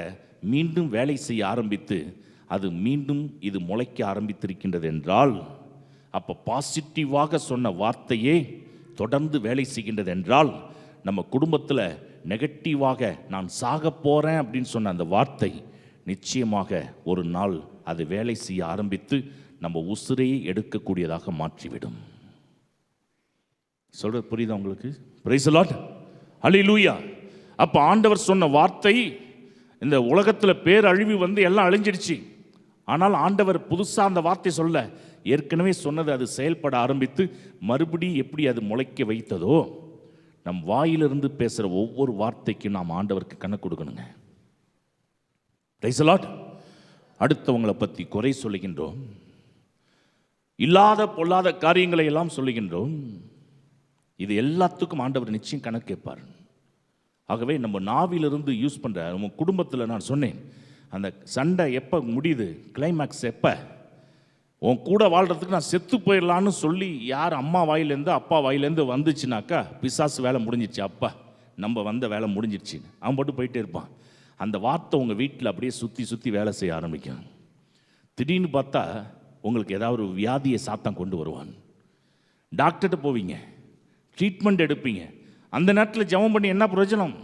மீண்டும் வேலை செய்ய ஆரம்பித்து அது மீண்டும் இது முளைக்க ஆரம்பித்திருக்கின்றது என்றால், அப்போ பாசிட்டிவாக சொன்ன வார்த்தையே தொடர்ந்து வேலை செய்கின்றது என்றால், நம்ம குடும்பத்தில் நெகட்டிவாக நான் சாக போகிறேன் அப்படின்னு சொன்ன அந்த வார்த்தை நிச்சயமாக ஒரு நாள் அது வேலை செய்ய ஆரம்பித்து நம்ம உசிரையை எடுக்கக்கூடியதாக மாற்றிவிடும். சொல்றது புரியுதா உங்களுக்கு? Praise the Lord. ஹல்லேலூயா. அப்போ ஆண்டவர் சொன்ன வார்த்தை இந்த உலகத்தில் பேரழிவு வந்து எல்லாம் அழிஞ்சிடுச்சு. ஆனால் ஆண்டவர் புதுசாக அந்த வார்த்தை சொல்ல, ஏற்கனவே சொன்னது அது செயல்பட ஆரம்பித்து மறுபடியும் எப்படி அது முளைக்க வைத்ததோ, நம் வாயிலிருந்து பேசுகிற ஒவ்வொரு வார்த்தைக்கும் நாம் ஆண்டவருக்கு கணக்கு கொடுக்கணுங்க. Price the Lord. அடுத்தவங்களை பற்றி குறை சொல்லுகின்றோம், இல்லாத பொல்லாத காரியங்களை எல்லாம் சொல்லுகின்றோம். இது எல்லாத்துக்கும் ஆண்டவர் நிச்சயம் கணக்கு கேட்பார். ஆகவே நம்ம நாவிலிருந்து யூஸ் பண்ணுற நம்ம குடும்பத்தில், நான் சொன்னேன், அந்த சண்டை எப்போ முடியுது, கிளைமேக்ஸ் எப்போ, உன் கூட வாழ்கிறதுக்கு நான் செத்து போயிடலான்னு சொல்லி யார் அம்மா வாயிலேருந்து அப்பா வாயிலேருந்து வந்துச்சுனாக்கா பிசாசு வேலை முடிஞ்சிடுச்சு, அப்பா நம்ம வந்த வேலை முடிஞ்சிடுச்சு, அவன் மட்டும் போயிட்டே இருப்பான். அந்த வார்த்தை உங்கள் வீட்டில் அப்படியே சுற்றி சுற்றி வேலை செய்ய ஆரம்பிக்கும். திடீர்னு பார்த்தா உங்களுக்கு ஏதாவது ஒரு வியாதியை சாத்தான் கொண்டு வருவான். டாக்டர்கிட்ட போவீங்க, ட்ரீட்மெண்ட் எடுப்பீங்க, அந்த நேரத்தில் ஜெபம் பண்ணி என்ன பிரயோஜனம்?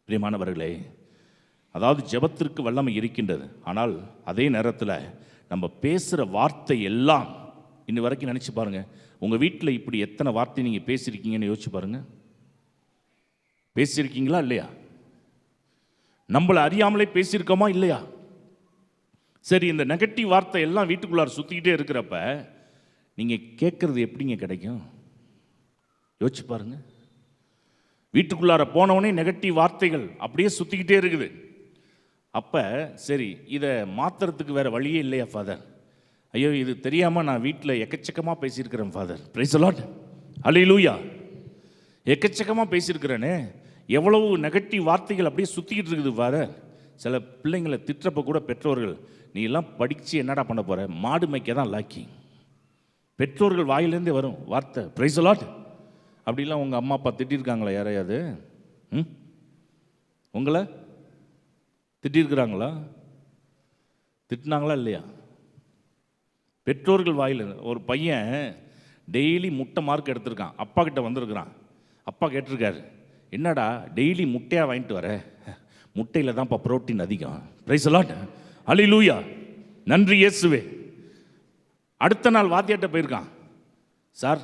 பிரியமானவர்களே, அதாவது ஜெபத்திற்கு வல்லமை இருக்கின்றது. ஆனால் அதே நேரத்தில் நம்ம பேசுகிற வார்த்தை எல்லாம், இன்னி வரைக்கும் நினச்சி பாருங்கள், உங்கள் வீட்டில் இப்படி எத்தனை வார்த்தை நீங்கள் பேசியிருக்கீங்கன்னு யோசிச்சு பாருங்கள். பேசியிருக்கீங்களா இல்லையா? நம்மளை அறியாமலே பேசியிருக்கோமா இல்லையா? சரி, இந்த நெகட்டிவ் வார்த்தை எல்லாம் வீட்டுக்குள்ளார சுற்றிக்கிட்டே இருக்கிறப்ப நீங்கள் கேட்குறது எப்படிங்க கிடைக்கும்? யோசிச்சு பாருங்க. வீட்டுக்குள்ளார போனவனே நெகட்டிவ் வார்த்தைகள் அப்படியே சுற்றிக்கிட்டே இருக்குது. அப்போ சரி, இதை மாற்றுறதுக்கு வேறு வழியே இல்லையா ஃபாதர்? ஐயோ, இது தெரியாமல் நான் வீட்டில் எக்கச்சக்கமாக பேசியிருக்கிறேன் ஃபாதர். Praise the Lord. அல்லேலூயா. எக்கச்சக்கமாக பேசியிருக்கிறேனே, எவ்வளவு நெகட்டிவ் வார்த்தைகள் அப்படியே சுற்றிக்கிட்டு இருக்குது ஃபாதர். சில பிள்ளைங்களை திட்டுறப்ப கூட பெற்றோர்கள், நீ எல்லாம் படித்து என்னடா பண்ண போகிற, மாடு மேய்க்க தான் லாக்கி. பெற்றோர்கள் வாயிலேருந்தே வரும் வார்த்தை. Price the Lord. அப்படிலாம் உங்கள் அம்மா அப்பா திட்டிருக்காங்களா யாரையாவது? உங்களை திட்டிருக்கிறாங்களா? திட்டினாங்களா இல்லையா? பெற்றோர்கள் வாயில். ஒரு பையன் டெய்லி முட்டை மார்க் எடுத்திருக்கான், அப்பா கிட்ட வந்திருக்கிறான். அப்பா கேட்டிருக்காரு, என்னடா டெய்லி முட்டையாக வாங்கிட்டு வர, முட்டையில் தான்ப்பா புரோட்டீன் அதிகம். Praise the Lord. அல்லேலூயா. நன்றி இயேசுவே. அடுத்த நாள் வாத்தியார்ட்ட போயிருக்கான், சார்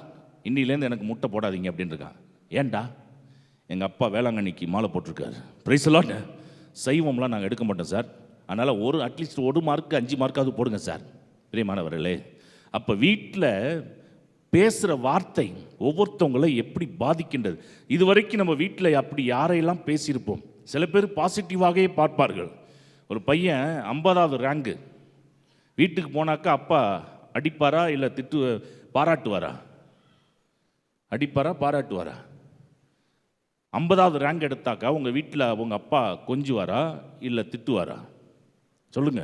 இன்னிலேருந்து எனக்கு முட்டை போடாதீங்க அப்படின்னு இருக்கான். ஏன்டா? எங்கள் அப்பா வேளாங்கண்ணிக்கு மாலை போட்டிருக்காரு. Price the Lord. சைவம்லாம் நாங்கள் எடுக்க மாட்டோம் சார், அதனால் அட்லீஸ்ட் 1 மார்க்கு 5 மார்க்காவது போடுங்க சார். பிரியமானவர்களே, அப்போ வீட்டில் பேசுகிற வார்த்தை ஒவ்வொருத்தவங்களை எப்படி பாதிக்கின்றது. இது வரைக்கும் நம்ம வீட்டில் அப்படி யாரையெல்லாம் பேசியிருப்போம். சில பேர் பாசிட்டிவாகவே பார்ப்பார்கள். ஒரு பையன் 50வது ரேங்கு, வீட்டுக்கு போனாக்கா அப்பா அடிப்பாரா இல்லை பாராட்டுவாரா? அடிப்பாரா பாராட்டுவாரா? 50வது ரேங்க் எடுத்தாக்கா உங்கள் வீட்டில் உங்கள் அப்பா கொஞ்சுவாரா இல்லை திட்டுவாரா? சொல்லுங்க.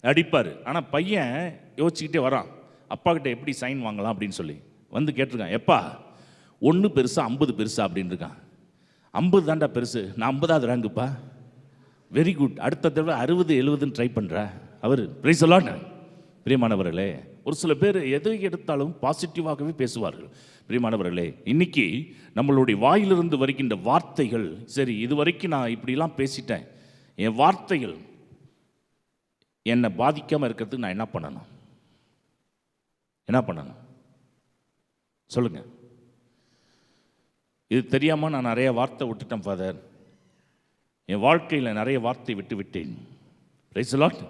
அடிப்பார். ஆனால் பையன் யோசிச்சுக்கிட்டே வரான், அப்பா கிட்ட எப்படி சைன் வாங்கலாம் அப்படின்னு சொல்லி வந்து கேட்டிருக்கான், எப்பா 1 பெருசா 50 பெருசா அப்படின்னு இருக்கான். 50 தாண்டா பெருசு, நான் 50வது ரேங்குப்பா. வெரி குட், அடுத்த தடவை 60 70ன்னு ட்ரை பண்ணுற அவர். Price the Lord. பிரியமானவர்களே, ஒரு சில பேர் எதை எடுத்தாலும் பாசிட்டிவாகவே பேசுவார்கள். பிரியமானவர்களே, இன்னைக்கு நம்மளுடைய வாயிலிருந்து வருகின்ற வார்த்தைகள், சரி இது வரைக்கும் நான் இப்படிலாம் பேசிட்டேன், என் வார்த்தைகள் என்னை பாதிக்காமல் இருக்கிறதுக்கு நான் என்ன பண்ணணும்? என்ன பண்ணணும் சொல்லுங்க. இது தெரியாமல் நான் நிறைய வார்த்தை விட்டுட்டேன் ஃபாதர், என் வாழ்க்கையில் நிறைய வார்த்தை விட்டு விட்டேன். Price the Lord.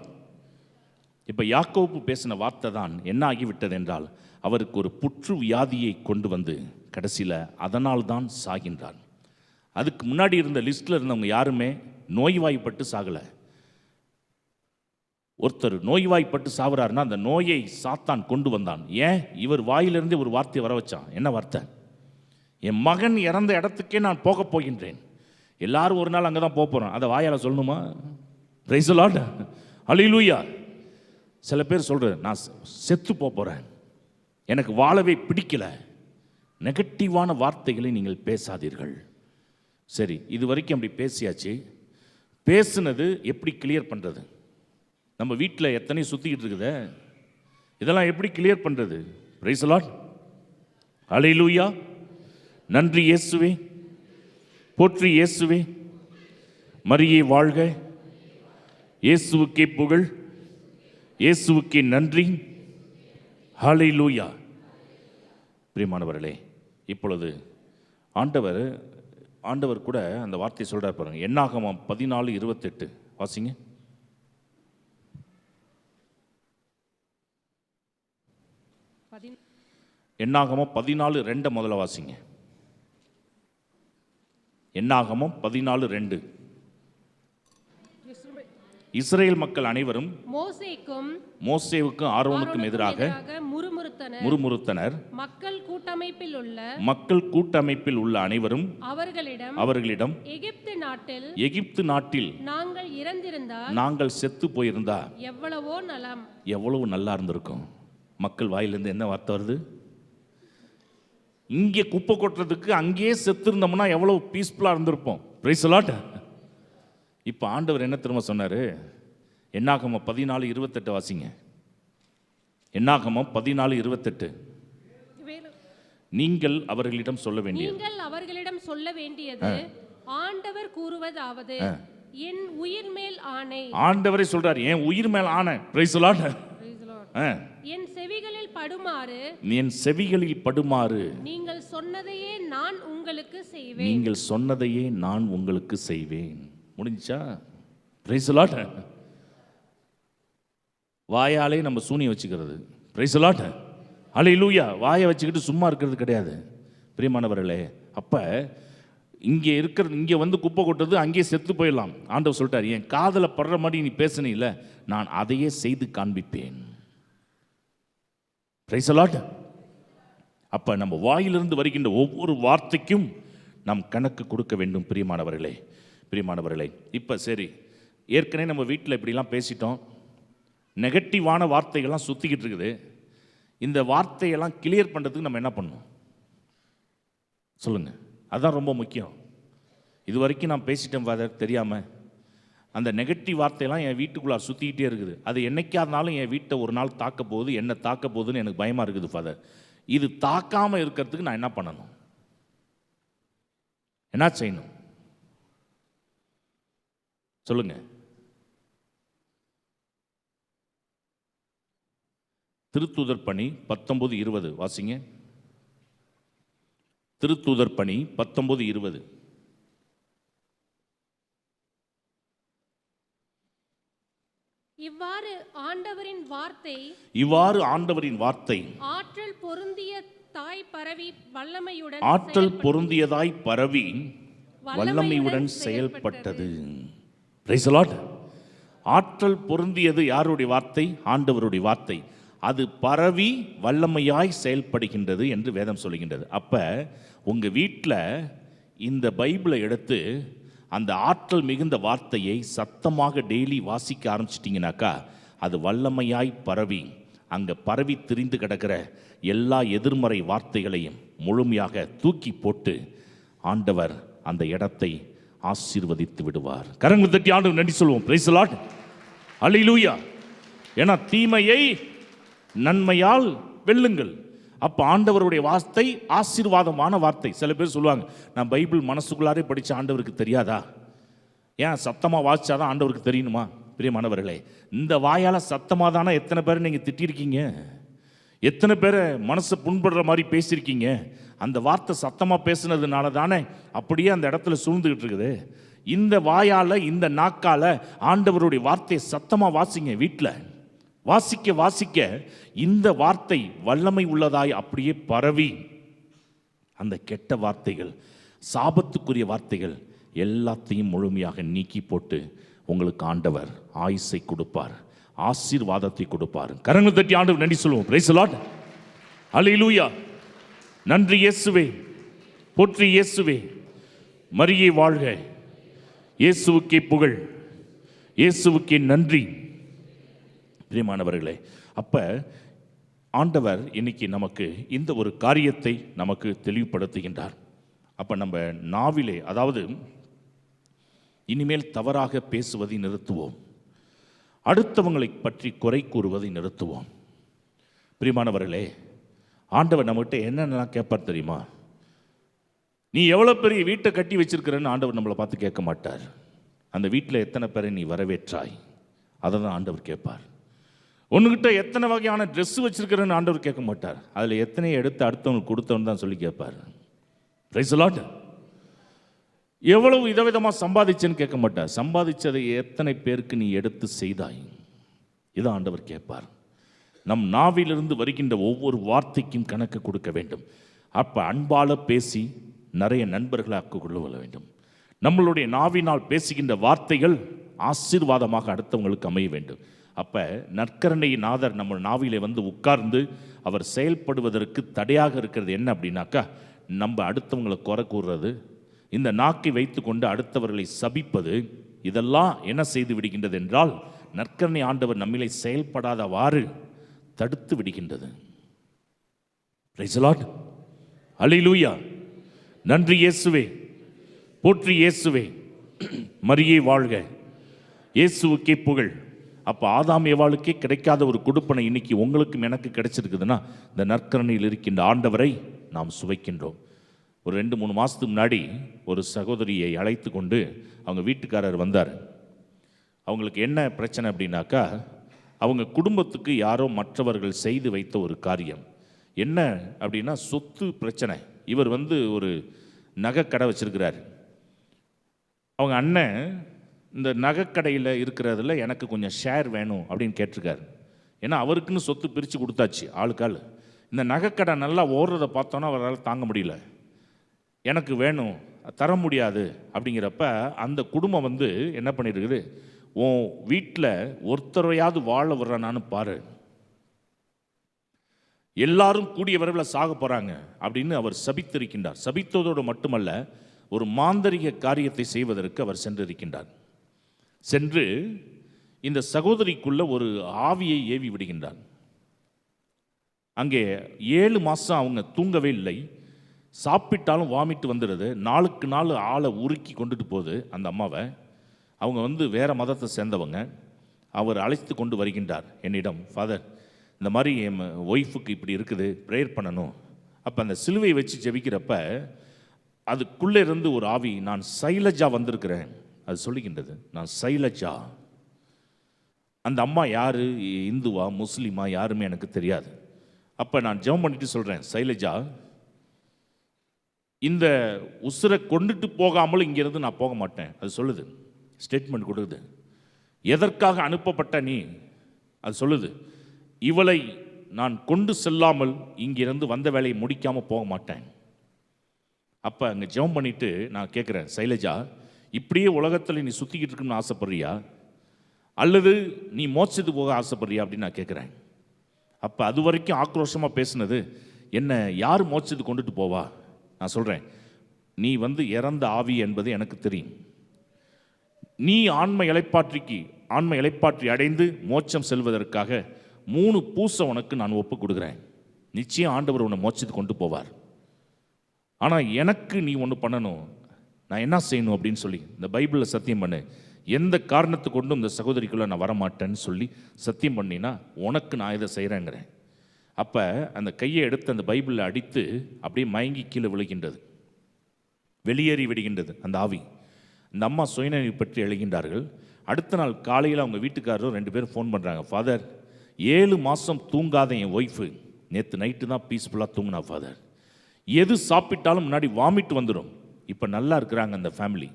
இப்போ யாக்கோபு பேசின வார்த்தை தான் என்ன ஆகிவிட்டது என்றால், அவருக்கு ஒரு புற்று வியாதியை கொண்டு வந்து கடைசியில் அதனால் தான் சாகின்றார். அதுக்கு முன்னாடி இருந்த லிஸ்ட்டில் இருந்தவங்க யாருமே நோய்வாய்ப்பட்டு சாகலை. ஒருத்தர் நோய்வாய்ப்பட்டு சாகுறாருன்னா அந்த நோயை சாத்தான் கொண்டு வந்தான். ஏன்? இவர் வாயிலிருந்தே ஒரு வார்த்தையை வர வச்சான். என்ன வார்த்தை? என் மகன் இறந்த இடத்துக்கே நான் போக போகின்றேன். எல்லாரும் ஒரு நாள் அங்கே தான் போக போகிறோம், அதை வாயால் சொல்லணுமா? Praise the Lord. அல்லேலூயா. சில பேர் சொல்கிற, நான் செத்து போகிறேன், எனக்கு வாழவே பிடிக்கல. நெகட்டிவான வார்த்தைகளை நீங்கள் பேசாதீர்கள். சரி, இது வரைக்கும் அப்படி பேசியாச்சு. பேசுனது எப்படி கிளியர் பண்ணுறது? நம்ம வீட்டில் எத்தனை சுற்றிக்கிட்டு இருக்குதே, இதெல்லாம் எப்படி கிளியர் பண்ணுறது? Praise the Lord. அல்லேலூயா. நன்றி இயேசுவே, போற்றி இயேசுவே, மரியே வாழ்க, இயேசுவுக்கே புகழ், இயேசுவுக்கே நன்றி. ஹல்லேலூயா. பிரியமானவர்களே, இப்பொழுது ஆண்டவர் ஆண்டவர் கூட அந்த வார்த்தையை சொல்கிறார் பாருங்க. என்னாகமம் 14:28 வாசிங்க. என்னாகமம் 14:2 முதல்ல வாசிங்க. என்னாகமம் 14:2. இஸ்ரேல் மக்கள் அனைவரும் மோசேவுக்கும் ஆரோனுக்கும் எதிராக முறுமுறுத்தனர். மக்கள் கூட்டமைப்பில் உள்ள அனைவரும் அவர்களிடம் எகிப்து நாட்டில் நாங்கள் செத்து போயிருந்தா எவ்வளவு நல்லா இருந்திருக்கும். மக்கள் வாயிலிருந்து என்ன வார்த்தை வருது? இங்கே குப்பை கொட்டுறதுக்கு அங்கேயே செத்து இருந்தோம்னா எவ்வளவு பீஸ்ஃபுல்லா இருந்திருப்போம். Price the Lord. இப்போ ஆண்டவர் என்ன திரும்ப சொன்னாரு? என்னாகமம் 14:28 வாசிங்க. என்னாகமம் 14:28. நீங்கள் அவர்களிடம் சொல்ல வேண்டியது ஆண்டவர் கூறுவதாவது, என் உயிர் மேல் ஆணை. ஆண்டவரே சொல்றார், என் உயிர் மேல் ஆணை. Price the Lord. என் செவிகளில் படுமாறு நீங்கள் சொன்னதையே நான் உங்களுக்கு செய்வேன். முடிஞ்சா? Praise the Lord. வாயாலே நம்ம சூனியம் வச்சுக்கிறது. Praise the Lord. ஹல்லேலூயா. வாயை வச்சுக்கிட்டு சும்மா இருக்கிறது கிடையாது பிரியமானவர்களே. அப்போ இங்கே வந்து குப்பை கொட்டுறது அங்கேயே செத்து போயிடலாம். ஆண்டவர் சொல்லிட்டார், என் காதலை படுற மாதிரி நீ பேசுனீல்ல, நான் அதையே செய்து காண்பிப்பேன். Price the Lord. அப்போ நம்ம வாயிலிருந்து வருகின்ற ஒவ்வொரு வார்த்தைக்கும் நாம் கணக்கு கொடுக்க வேண்டும் பிரியமானவர்களே. இப்போ சரி, ஏற்கனவே நம்ம வீட்டில் இப்படிலாம் பேசிட்டோம். நெகட்டிவான வார்த்தைகள்லாம் சுற்றிக்கிட்டு இருக்குது. இந்த வார்த்தையெல்லாம் கிளியர் பண்ணுறதுக்கு நம்ம என்ன பண்ணணும் சொல்லுங்கள்? அதுதான் ரொம்ப முக்கியம். இது வரைக்கும் நான் பேசிட்டேன் ஃபாதர் தெரியாமல். அந்த நெகட்டிவ் வார்த்தையெல்லாம் என் வீட்டுக்குள்ளே சுற்றிக்கிட்டே இருக்குது. அது என்னைக்காருனாலும் என் வீட்டை ஒரு நாள் தாக்க போகுது, என்ன தாக்க போகுதுன்னு எனக்கு பயமாக இருக்குது ஃபாதர். இது தாக்காமல் இருக்கிறதுக்கு நான் என்ன பண்ணணும்? என்ன செய்யணும் சொல்லுங்க? திருத்தூதர் பணி 19:20 வாசிங்க. திருத்தூதர் பணி 19:20. இவ்வாறு ஆண்டவரின் வார்த்தை ஆற்றல் பொருந்தியதாய் பரவி வல்லமையுடன் செயல்பட்டது. Price the Lord. ஆற்றல் பொருந்தியது யாருடைய வார்த்தை? ஆண்டவருடைய வார்த்தை. அது பரவி வல்லமையாய் செயல்படுகின்றது என்று வேதம் சொல்லுகின்றது. அப்போ உங்கள் வீட்டில் இந்த பைபிளை எடுத்து அந்த ஆற்றல் மிகுந்த வார்த்தையை சத்தமாக டெய்லி வாசிக்க ஆரம்பிச்சிட்டிங்கனாக்கா அது வல்லமையாய் பரவி அங்கே பரவி திரிந்து கிடக்கிற எல்லா எதிர்மறை வார்த்தைகளையும் முழுமையாக தூக்கி போட்டு ஆண்டவர் அந்த இடத்தை ஆசீர்வதித்து விடுவார். கரங்களை தட்டி ஆண்டவர் நன்றி சொல்வோம். Praise the Lord. அல்லேலூயா. ஏன்னா தீமையை நன்மையால் வெல்லுங்கள். அப்போ ஆண்டவருடைய வார்த்தை ஆசீர்வாதமான வார்த்தை. சில பேர் சொல்லுவாங்க, நான் பைபிள் மனசுக்குள்ளாரே படித்த ஆண்டவருக்கு தெரியாதா? ஏன் சத்தமாக வாசிச்சாதான் ஆண்டவருக்கு தெரியணுமா? பிரியமானவர்களே, இந்த வாயால் சத்தமாக தானே எத்தனை பேரை நீங்கள் திட்டிருக்கீங்க, எத்தனை பேரை மனசை புண்படுற மாதிரி பேசியிருக்கீங்க. அந்த வார்த்தை சத்தமாக பேசுனதுனால தானே அப்படியே அந்த இடத்துல சூழ்ந்துக்கிட்டு இருக்குது. இந்த வாயால் இந்த நாக்கால் ஆண்டவருடைய வார்த்தையை சத்தமாக வாசிங்க. வீட்டில் வாசிக்க வாசிக்க இந்த வார்த்தை வல்லமை உள்ளதாய் அப்படியே பரவி அந்த கெட்ட வார்த்தைகள், சாபத்துக்குரிய வார்த்தைகள் எல்லாத்தையும் முழுமையாக நீக்கி போட்டு உங்களுக்கு ஆண்டவர் ஆயுசை கொடுப்பார், ஆசீர்வாதத்தை கொடுப்பார். கரங்கள் தட்டி ஆண்டவர் நன்றி சொல்லுவோம். Praise the Lord. அல்லேலூயா. நன்றி இயேசுவே, போற்றி இயேசுவே, மரியே வாழ்க, இயேசுவுக்கே புகழ், இயேசுவுக்கே நன்றி. பிரியமானவர்களே, அப்போ ஆண்டவர் இன்னைக்கு நமக்கு இந்த ஒரு காரியத்தை நமக்கு தெளிவுபடுத்துகின்றார். அப்போ நம்ம நாவிலே, அதாவது இனிமேல் தவறாக பேசுவதை நிறுத்துவோம், அடுத்தவங்களை பற்றி குறை கூறுவதை நிறுத்துவோம். பிரியமானவர்களே, ஆண்டவர் நம்மகிட்ட என்னென்னலாம் கேட்பார் தெரியுமா? நீ எவ்வளோ பெரிய வீட்டை கட்டி வச்சிருக்கிறன்னு ஆண்டவர் நம்மளை பார்த்து கேட்க மாட்டார். அந்த வீட்டில் எத்தனை பேரை நீ வரவேற்றாய், அதை தான் ஆண்டவர் கேட்பார். ஒன்றுகிட்ட எத்தனை வகையான ட்ரெஸ் வச்சிருக்கிறன்னு ஆண்டவர் கேட்க மாட்டார். அதில் எத்தனையை எடுத்து அடுத்தவங்களுக்கு கொடுத்தவன்னு தான் சொல்லி கேட்பார். Price the Lord. எவ்வளவு விதவிதமாக சம்பாதிச்சேன்னு கேட்க மாட்டார். சம்பாதிச்சதை எத்தனை பேருக்கு நீ எடுத்து செய்தாய், இதை ஆண்டவர் கேட்பார். நம் நாவிலிருந்து வருகின்ற ஒவ்வொரு வார்த்தைக்கும் கணக்கு கொடுக்க வேண்டும். அப்போ அன்பால் பேசி நிறைய நண்பர்களாக்க கொள்ள வேண்டும். நம்மளுடைய நாவினால் பேசுகின்ற வார்த்தைகள் ஆசீர்வாதமாக அடுத்தவங்களுக்கு அமைய வேண்டும். அப்போ நற்கருணை நாதர் நம்ம நாவிலே வந்து உட்கார்ந்து அவர் செயல்படுவதற்கு தடையாக இருக்கிறது என்ன அப்படின்னாக்கா, நம்ம அடுத்தவங்களை குறை கூறுறது, இந்த நாக்கை வைத்து கொண்டு அடுத்தவர்களை சபிப்பது, இதெல்லாம் என்ன செய்து விடுகின்றது என்றால் நற்கருணை ஆண்டவர் நம்மிலே செயல்படாதவாறு தடுத்து விடுகின்றது. Praise the Lord. அல்லேலூயா. நன்றி இயேசுவே, போற்றி இயேசுவே, மரியே வாழ்க, இயேசுவுக்கே புகழ். அப்போ ஆதாம் ஏவாளுக்கே கிடைக்காத ஒரு கொடுப்பனை இன்னைக்கு உங்களுக்கும் எனக்கு கிடைச்சிருக்குதுன்னா இந்த நற்கருணையில் இருக்கின்ற ஆண்டவரை நாம் சுவைக்கின்றோம். ஒரு 2-3 மாதத்துக்கு முன்னாடி ஒரு சகோதரியை அழைத்து கொண்டு அவங்க வீட்டுக்காரர் வந்தார். அவங்களுக்கு என்ன பிரச்சனை அப்படின்னாக்கா, அவங்க குடும்பத்துக்கு யாரோ மற்றவர்கள் செய்து வைத்த ஒரு காரியம் என்ன அப்படின்னா சொத்து பிரச்சனை. இவர் வந்து ஒரு நகைக்கடை வச்சிருக்கிறார். அவங்க அண்ணன் இந்த நகைக்கடையில் இருக்கிறதுல எனக்கு கொஞ்சம் ஷேர் வேணும் அப்படின்னு கேட்டிருக்காரு. ஏன்னா அவருக்குன்னு சொத்து பிரித்து கொடுத்தாச்சு ஆளுக்காள். இந்த நகைக்கடை நல்லா ஓடுறதை பார்த்தோன்னா அவரால் தாங்க முடியல, எனக்கு வேணும், தர முடியாது அப்படிங்கிறப்ப அந்த குடும்பம் வந்து என்ன பண்ணியிருக்குது, உன் வீட்டில் ஒருத்தரையாவது வாழ வர்றானான்னு பாரு, எல்லாரும் கூடிய விரைவில் சாக போகிறாங்க அப்படின்னு அவர் சபித்திருக்கின்றார். சபித்ததோடு மட்டுமல்ல, ஒரு மாந்தரிக காரியத்தை செய்வதற்கு அவர் சென்றிருக்கின்றார். சென்று இந்த சகோதரிக்குள்ள ஒரு ஆவியை ஏவி விடுகின்றார். அங்கே 7 மாதம் அவங்க தூங்கவே இல்லை. சாப்பிட்டாலும் வாமிட்டு வந்துடுது. நாளுக்கு நாள் ஆளை உருக்கி கொண்டுட்டு போகுது அந்த அம்மாவை. அவங்க வந்து வேறு மதத்தை சேர்ந்தவங்க. அவர் அழைத்து கொண்டு வருகின்றார் என்னிடம், ஃபாதர் இந்த மாதிரி என் ஒய்ஃபுக்கு இப்படி இருக்குது, ப்ரேயர் பண்ணணும். அப்போ அந்த சிலுவை வச்சு ஜெபிக்கிறப்ப அதுக்குள்ளே இருந்து ஒரு ஆவி, நான் சைலஜா வந்திருக்கிறேன் அது சொல்லுகின்றது. நான் சைலஜா. அந்த அம்மா யார், இந்துவா முஸ்லீமா யாருமே எனக்கு தெரியாது. அப்போ நான் ஜெபம் பண்ணிட்டு சொல்கிறேன், சைலஜா இந்த உசுரை கொண்டுட்டு போகாமல் இங்கேருந்து நான் போக மாட்டேன். அது சொல்லுது, ஸ்டேட்மெண்ட் கொடுக்குது. எதற்காக அனுப்பப்பட்ட நீ, அது சொல்லுது, இவளை நான் கொண்டு செல்லாமல் இங்கிருந்து வந்த வேலையை முடிக்காமல் போக மாட்டேன். அப்போ அங்கே ஜெபம் பண்ணிவிட்டு நான் கேட்குறேன், சைலஜா இப்படியே உலகத்தில் நீ சுற்றிக்கிட்டு இருக்குன்னு ஆசைப்படுறியா, அல்லது நீ மோட்சத்துக்கு போக ஆசைப்படுறியா அப்படின்னு நான் கேட்குறேன். அப்போ அது வரைக்கும் ஆக்ரோஷமாக பேசுனது, என்ன யார் மோட்சத்துக்கு கொண்டுட்டு போவா? நான் சொல்கிறேன், நீ வந்து இறந்த ஆவி என்பது எனக்கு தெரியும். நீ ஆன்ம இளைப்பாற்றி அடைந்து மோட்சம் செல்வதற்காக 3 பூசை உனக்கு நான் ஒப்பு கொடுக்குறேன். நிச்சயம் ஆண்டவர் உன்னை மோட்சத்துக்கு கொண்டு போவார். ஆனால் எனக்கு நீ ஒன்று பண்ணணும், நான் என்ன செய்யணும் அப்படின்னு சொல்லி இந்த பைபிளில் சத்தியம் பண்ணு, எந்த காரணத்தை கொண்டும் இந்த சகோதரிக்குள்ளே நான் வரமாட்டேன்னு சொல்லி சத்தியம் பண்ணினா உனக்கு நான் இதை செய்கிறேங்கிறேன். அப்போ அந்த கையை எடுத்து அந்த பைபிளில் அடித்து அப்படியே மயங்கி கீழே விழுகின்றது, வெளியேறி விடுகின்றது அந்த ஆவி. இந்த அம்மா சுயநினைவு பற்றி எழுகின்றார்கள். அடுத்த நாள் காலையில் அவங்க வீட்டுக்காரரும் 2 பேரும் ஃபோன் பண்ணுறாங்க, ஃபாதர் 7 மாதம் தூங்காத என் ஒய்ஃபு நேற்று நைட்டு தான் பீஸ்ஃபுல்லாக தூங்கினா ஃபாதர், எது சாப்பிட்டாலும் முன்னாடி வாமிட்டு வந்துடும், இப்போ நல்லா இருக்கிறாங்க அந்த ஃபேமிலி.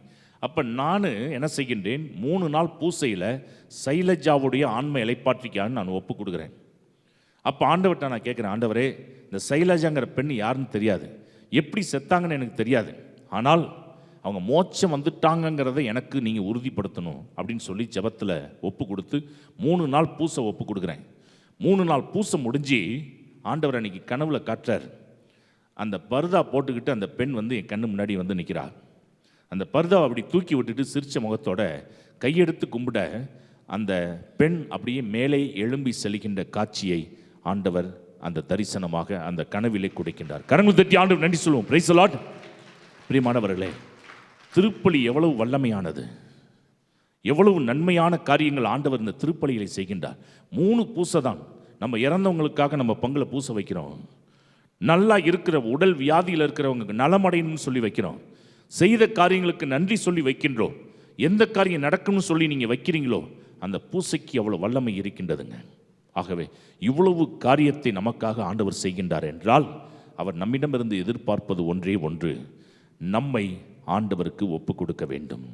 அப்போ நான் என்ன செய்கின்றேன், 3 நாள் பூசையில் சைலஜாவுடைய ஆன்ம இளைப்பாற்றிக்கான்னு நான் ஒப்பு கொடுக்குறேன். அப்போ ஆண்டவர்கிட்ட நான் கேட்குறேன், ஆண்டவரே இந்த சைலஜாங்கிற பெண் யாருன்னு தெரியாது, எப்படி செத்தாங்கன்னு எனக்கு தெரியாது, ஆனால் அவங்க மோட்சம் வந்துட்டாங்கங்கிறத எனக்கு நீங்கள் உறுதிப்படுத்தணும் அப்படின்னு சொல்லி ஜெபத்தில் ஒப்பு கொடுத்து 3 நாள் பூசை ஒப்பு கொடுக்குறேன். 3 நாள் பூசை முடிஞ்சு ஆண்டவர் அன்னைக்கு கனவுல காட்டுறார். அந்த பர்தா போட்டுக்கிட்டு அந்த பெண் வந்து என் கண்ணு முன்னாடி வந்து நிற்கிறா. அந்த பர்தாவை அப்படி தூக்கி விட்டுட்டு சிரிச்ச முகத்தோட கையெடுத்து கும்பிட அந்த பெண் அப்படியே மேலே எழும்பி செல்கின்ற காட்சியை ஆண்டவர் அந்த தரிசனமாக அந்த கனவிலே கொடுக்கின்றார். கரங்கள் தட்டி ஆண்டவர் நன்றி சொல்லுவோம். Praise the Lord. பிரியமானவர்களே, திருப்பலி எவ்வளவு வல்லமையானது, எவ்வளவு நன்மையான காரியங்கள் ஆண்டவர் இந்த திருப்பலிகளை செய்கின்றார். 3 பூசை தான். நம்ம இறந்தவங்களுக்காக நம்ம பங்குல பூசை வைக்கிறோம். நல்லா இருக்கிற உடல் வியாதியில் இருக்கிறவங்களுக்கு நலமடையணும்னு சொல்லி வைக்கிறோம். செய்த காரியங்களுக்கு நன்றி சொல்லி வைக்கின்றோம். எந்த காரியம் நடக்கும்னு சொல்லி நீங்கள் வைக்கிறீங்களோ அந்த பூசைக்கு அவ்வளோ வல்லமை இருக்கின்றதுங்க. ஆகவே இவ்வளவு காரியத்தை நமக்காக ஆண்டவர் செய்கின்றார் என்றால் அவர் நம்மிடமிருந்து எதிர்பார்ப்பது ஒன்றே ஒன்று, நம்மை ஆண்டவருக்கு ஒப்பு கொடுக்க வேண்டும்.